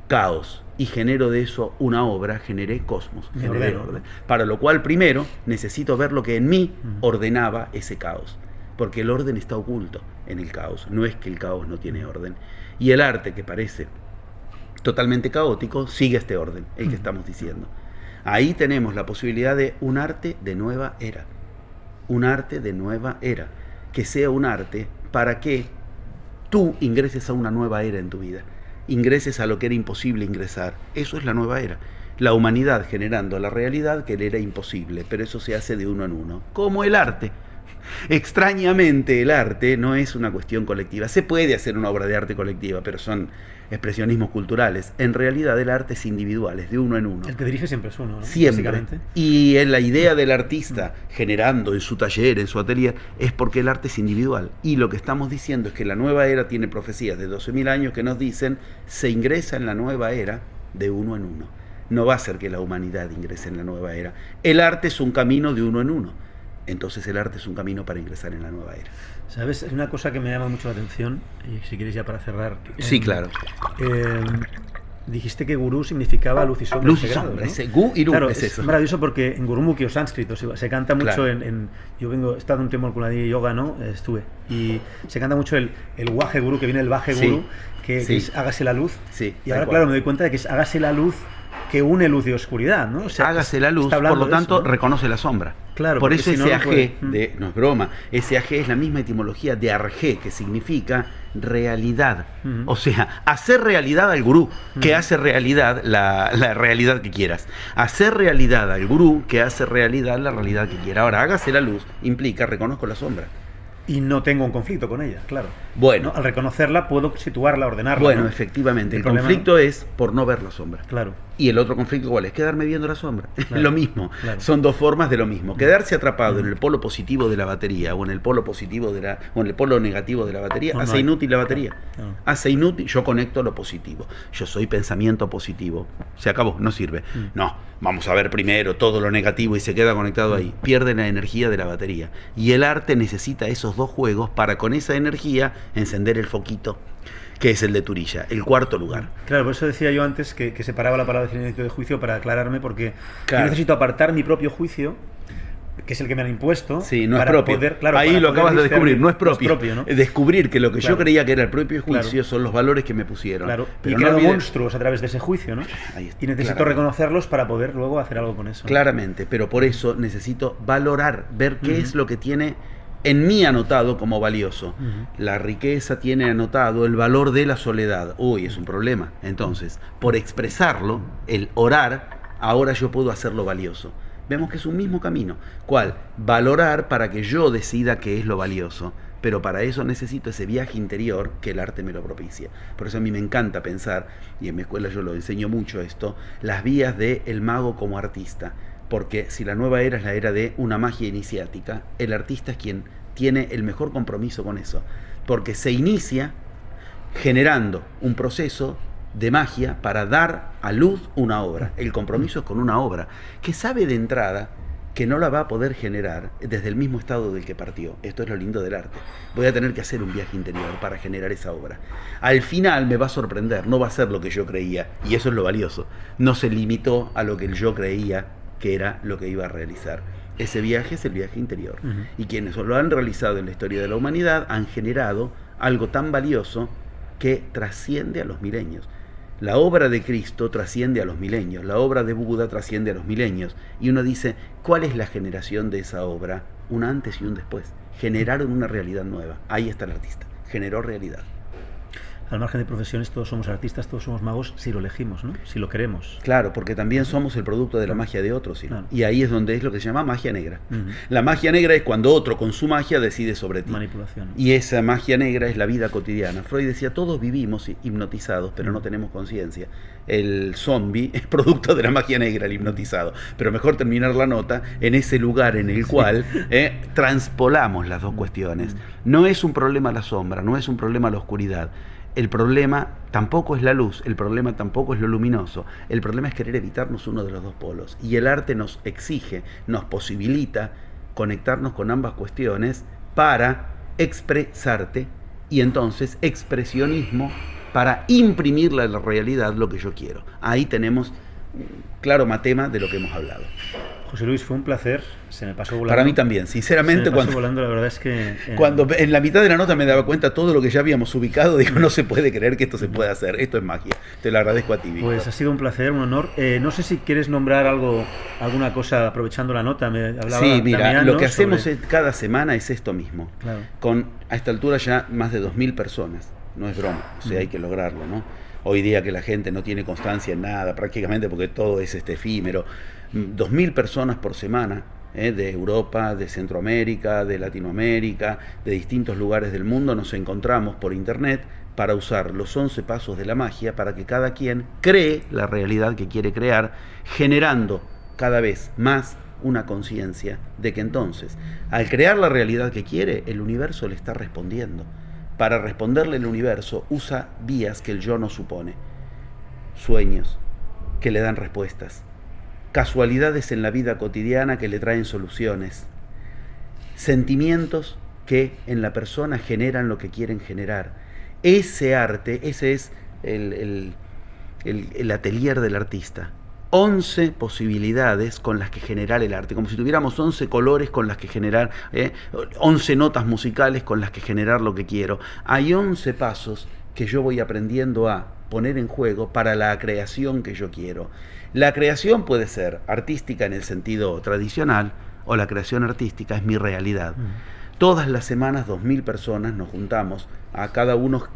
caos y genero de eso una obra, generé cosmos, generé orden. Para lo cual primero necesito ver lo que en mí ordenaba ese caos. Porque el orden está oculto en el caos. No es que el caos no tiene orden. Y el arte, que parece totalmente caótico, sigue este orden, el que estamos diciendo. Ahí tenemos la posibilidad de un arte de nueva era. Un arte de nueva era. Que sea un arte para que tú ingreses a una nueva era en tu vida. Ingreses a lo que era imposible ingresar. Eso es la nueva era. La humanidad generando la realidad que le era imposible, pero eso se hace de uno en uno. Como el arte. Extrañamente el arte no es una cuestión colectiva. Se puede hacer una obra de arte colectiva, pero son expresionismos culturales. En realidad el arte es individual, es de uno en uno. El que dirige siempre es uno, ¿no? Siempre. Y en la idea del artista generando en su taller, en su atelier, es porque el arte es individual. Y lo que estamos diciendo es que la nueva era tiene profecías de 12.000 años que nos dicen se ingresa en la nueva era de uno en uno. No va a ser que la humanidad ingrese en la nueva era. El arte es un camino de uno en uno. Entonces el arte es un camino para ingresar en la nueva era. ¿Sabes? Hay una cosa que me llama mucho la atención, y si quieres ya para cerrar. Sí, claro. Dijiste que gurú significaba luz y sombra. Luz y sombra, ¿no? Ese gu y ru, claro, es eso. Es maravilloso porque en gurumukhi o sánscrito se canta mucho yo he estado un tiempo en Kuladini Yoga, ¿no? Estuve. Y se canta mucho el waje guru, que viene el baje guru, que es hágase la luz. Sí, y ahora, claro, me doy cuenta de que es hágase la luz que une luz y oscuridad, ¿no? O sea, hágase la luz, por lo tanto, eso, ¿no? Reconoce la sombra. Claro, por eso si ese AG, no es broma, ese AG es la misma etimología de arjé, que significa realidad. O sea, hacer realidad al gurú, que hace realidad la realidad que quieras. Hacer realidad al gurú, que hace realidad la realidad que quiera. Ahora, hágase la luz, implica reconozco la sombra. Y no tengo un conflicto con ella, claro. Bueno. ¿No? Al reconocerla puedo situarla, ordenarla. Bueno, ¿no? Efectivamente. El conflicto es por no ver la sombra. Claro. Y el otro conflicto, ¿cuál es? Quedarme viendo la sombra. Claro. Lo mismo. Claro. Son dos formas de lo mismo. Quedarse atrapado en el polo positivo de la batería o en el polo positivo o en el polo negativo de la batería hace inútil la batería. No. Hace inútil. Yo conecto lo positivo. Yo soy pensamiento positivo. Se acabó, no sirve. No, vamos a ver primero todo lo negativo y se queda conectado ahí. Pierde la energía de la batería. Y el arte necesita esos esos dos juegos para con esa energía encender el foquito, que es el de Turilla, el cuarto lugar. Claro, por eso decía yo antes que separaba la palabra de silencio de juicio para aclararme, porque yo necesito apartar mi propio juicio, que es el que me han impuesto. Sí, no es propio. Ahí lo acabas de descubrir, no es propio. ¿No? Descubrir que lo que yo creía que era el propio juicio son los valores que me pusieron. Claro. Pero y creo monstruos a través de ese juicio, ¿no? Y necesito reconocerlos para poder luego hacer algo con eso, ¿no? Claramente, pero por eso necesito valorar, ver qué es lo que tiene en mí anotado como valioso. La riqueza tiene anotado el valor de la soledad. Uy, es un problema. Entonces, por expresarlo, el orar, ahora yo puedo hacerlo valioso. Vemos que es un mismo camino. ¿Cuál? Valorar para que yo decida qué es lo valioso. Pero para eso necesito ese viaje interior que el arte me lo propicia. Por eso a mí me encanta pensar, y en mi escuela yo lo enseño mucho esto, las vías del mago como artista. Porque si la nueva era es la era de una magia iniciática, el artista es quien tiene el mejor compromiso con eso. Porque se inicia generando un proceso de magia para dar a luz una obra. El compromiso es con una obra que sabe de entrada que no la va a poder generar desde el mismo estado del que partió. Esto es lo lindo del arte. Voy a tener que hacer un viaje interior para generar esa obra. Al final me va a sorprender, no va a ser lo que yo creía, y eso es lo valioso. No se limitó a lo que yo creía que era lo que iba a realizar. Ese viaje es el viaje interior. Y quienes lo han realizado en la historia de la humanidad han generado algo tan valioso que trasciende a los milenios. La obra de Cristo trasciende a los milenios, la obra de Buda trasciende a los milenios. Y uno dice, ¿cuál es la generación de esa obra? Un antes y un después. Generaron una realidad nueva. Ahí está el artista. Generó realidad. Al margen de profesiones, todos somos artistas, todos somos magos si lo elegimos, ¿no? Si lo queremos. Claro, porque también somos el producto de la magia de otros, ¿sí? Claro. Y ahí es donde es lo que se llama magia negra. La magia negra es cuando otro con su magia decide sobre ti. Manipulación. Y esa magia negra es la vida cotidiana. Freud decía, todos vivimos hipnotizados, pero no tenemos conciencia. El zombie es producto de la magia negra, el hipnotizado. Pero mejor terminar la nota en ese lugar en el cual transpolamos las dos cuestiones. No es un problema la sombra, no es un problema la oscuridad. El problema tampoco es la luz, el problema tampoco es lo luminoso, el problema es querer evitarnos uno de los dos polos. Y el arte nos exige, nos posibilita conectarnos con ambas cuestiones para expresarte y entonces expresionismo para imprimirle a la realidad lo que yo quiero. Ahí tenemos claro matema de lo que hemos hablado. José Luis, fue un placer, se me pasó volando. Para mí también, sinceramente. Se me pasó volando, la verdad es que... Cuando en la mitad de la nota me daba cuenta todo lo que ya habíamos ubicado, digo, no se puede creer que esto se pueda hacer, esto es magia. Te lo agradezco a ti, Víctor. Pues ha sido un placer, un honor. No sé si quieres nombrar alguna cosa aprovechando la nota. Sí, mira, Damián, lo que hacemos cada semana es esto mismo. Claro. Con a esta altura ya más de 2.000 personas, no es broma, o sea, hay que lograrlo, ¿no? Hoy día que la gente no tiene constancia en nada, prácticamente porque todo es efímero. 2.000 personas por semana, de Europa, de Centroamérica, de Latinoamérica, de distintos lugares del mundo, nos encontramos por internet para usar los 11 pasos de la magia para que cada quien cree la realidad que quiere crear, generando cada vez más una conciencia de que entonces, al crear la realidad que quiere, el universo le está respondiendo. Para responderle el universo usa vías que el yo no supone, sueños que le dan respuestas, casualidades en la vida cotidiana que le traen soluciones, sentimientos que en la persona generan lo que quieren generar. Ese arte, ese es el atelier del artista. 11 posibilidades con las que generar el arte, como si tuviéramos 11 colores con las que generar, 11 notas musicales con las que generar lo que quiero. Hay 11 pasos que yo voy aprendiendo a poner en juego para la creación que yo quiero. La creación puede ser artística en el sentido tradicional, o la creación artística es mi realidad. Todas las semanas 2.000 personas nos juntamos a cada uno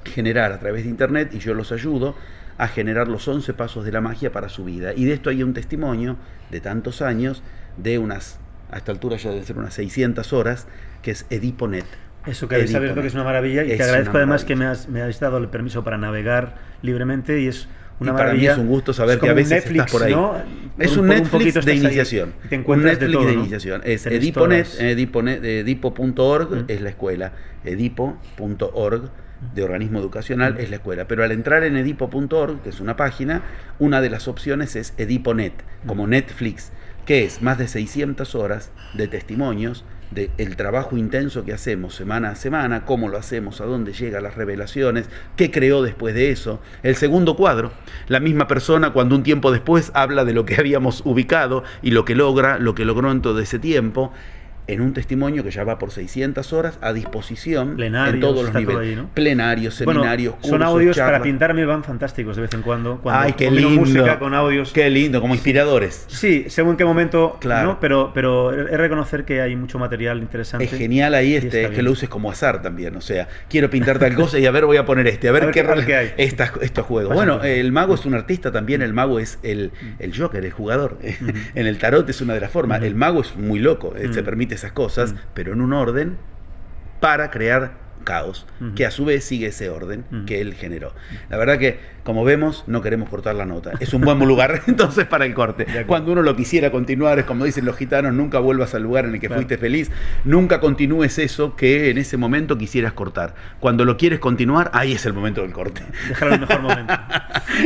generar a través de internet, y yo los ayudo a generar los 11 pasos de la magia para su vida. Y de esto hay un testimonio de tantos años, de unas, a esta altura ya deben ser unas 600 horas, que es Edipo.net. Eso que habéis abierto, que es una maravilla, y te agradezco además que me has dado el permiso para navegar libremente, y es una maravilla. Para mí es un gusto saber que a veces Netflix, estás por ahí, ¿no? Es un Netflix de iniciación. Te encuentras de todo, ¿no? Iniciación. Es Edipo.net, Edipo.org es la escuela, Edipo.org de organismo educacional es la escuela, pero al entrar en edipo.org, que es una página, una de las opciones es Edipo.net, como Netflix, que es más de 600 horas de testimonios del trabajo intenso que hacemos semana a semana, cómo lo hacemos, a dónde llega las revelaciones, qué creó después de eso. El segundo cuadro, la misma persona cuando un tiempo después habla de lo que habíamos ubicado y lo que logró en todo ese tiempo, en un testimonio que ya va por 600 horas a disposición plenarios, en todos los niveles. Ahí, ¿no? Plenarios, seminarios, cursos, son audios charlas. Para pintarme van fantásticos de vez en cuando. Ay, qué lindo. Música con audios. Qué lindo, como inspiradores. Sí, según en qué momento, claro. ¿no? Pero es reconocer que hay mucho material interesante. Es genial ahí que lo uses como azar también. O sea, quiero pintar tal cosa y a ver, voy a poner a ver qué hay. Estos juegos. Bueno, el mago es un artista también, el mago es el Joker, el jugador. En el tarot es una de las formas. El mago es muy loco, se permite esas cosas, pero en un orden para crear caos, que a su vez sigue ese orden que él generó. La verdad que, como vemos, no queremos cortar la nota. Es un buen lugar entonces para el corte. Cuando uno lo quisiera continuar, es como dicen los gitanos, nunca vuelvas al lugar en el que fuiste feliz, nunca continúes eso que en ese momento quisieras cortar. Cuando lo quieres continuar, ahí es el momento del corte. Déjalo en el mejor momento.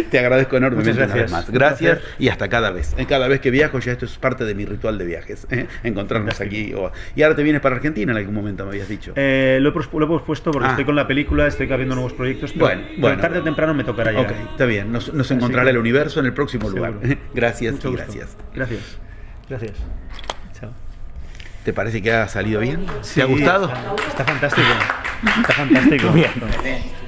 Te agradezco enormemente. Muchas gracias. Una vez más. Gracias y hasta cada vez. Cada vez que viajo, ya esto es parte de mi ritual de viajes. Encontrarnos aquí. Y ahora te vienes para Argentina en algún momento, me habías dicho. Lo he pospuesto porque estoy con la película, estoy haciendo nuevos proyectos. Pero tarde o temprano me tocará llegar. Está bien, nos encontrará el universo en el próximo lugar. Gracias y gracias. Gracias. Chao. ¿Te parece que ha salido bien? Sí, ¿Te ha gustado? Está fantástico. Está fantástico. Bien.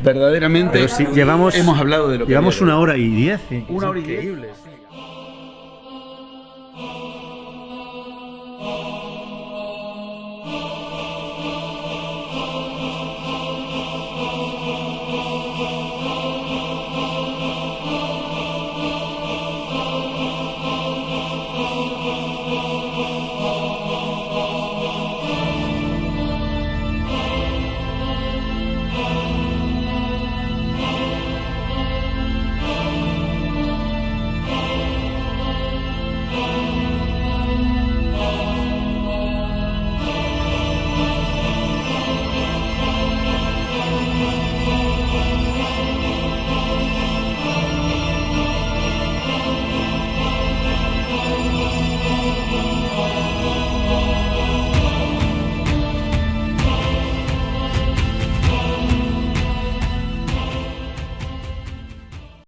Verdaderamente hemos hablado de lo que llevamos 1 hora y 10. Una hora y 10. Increíble.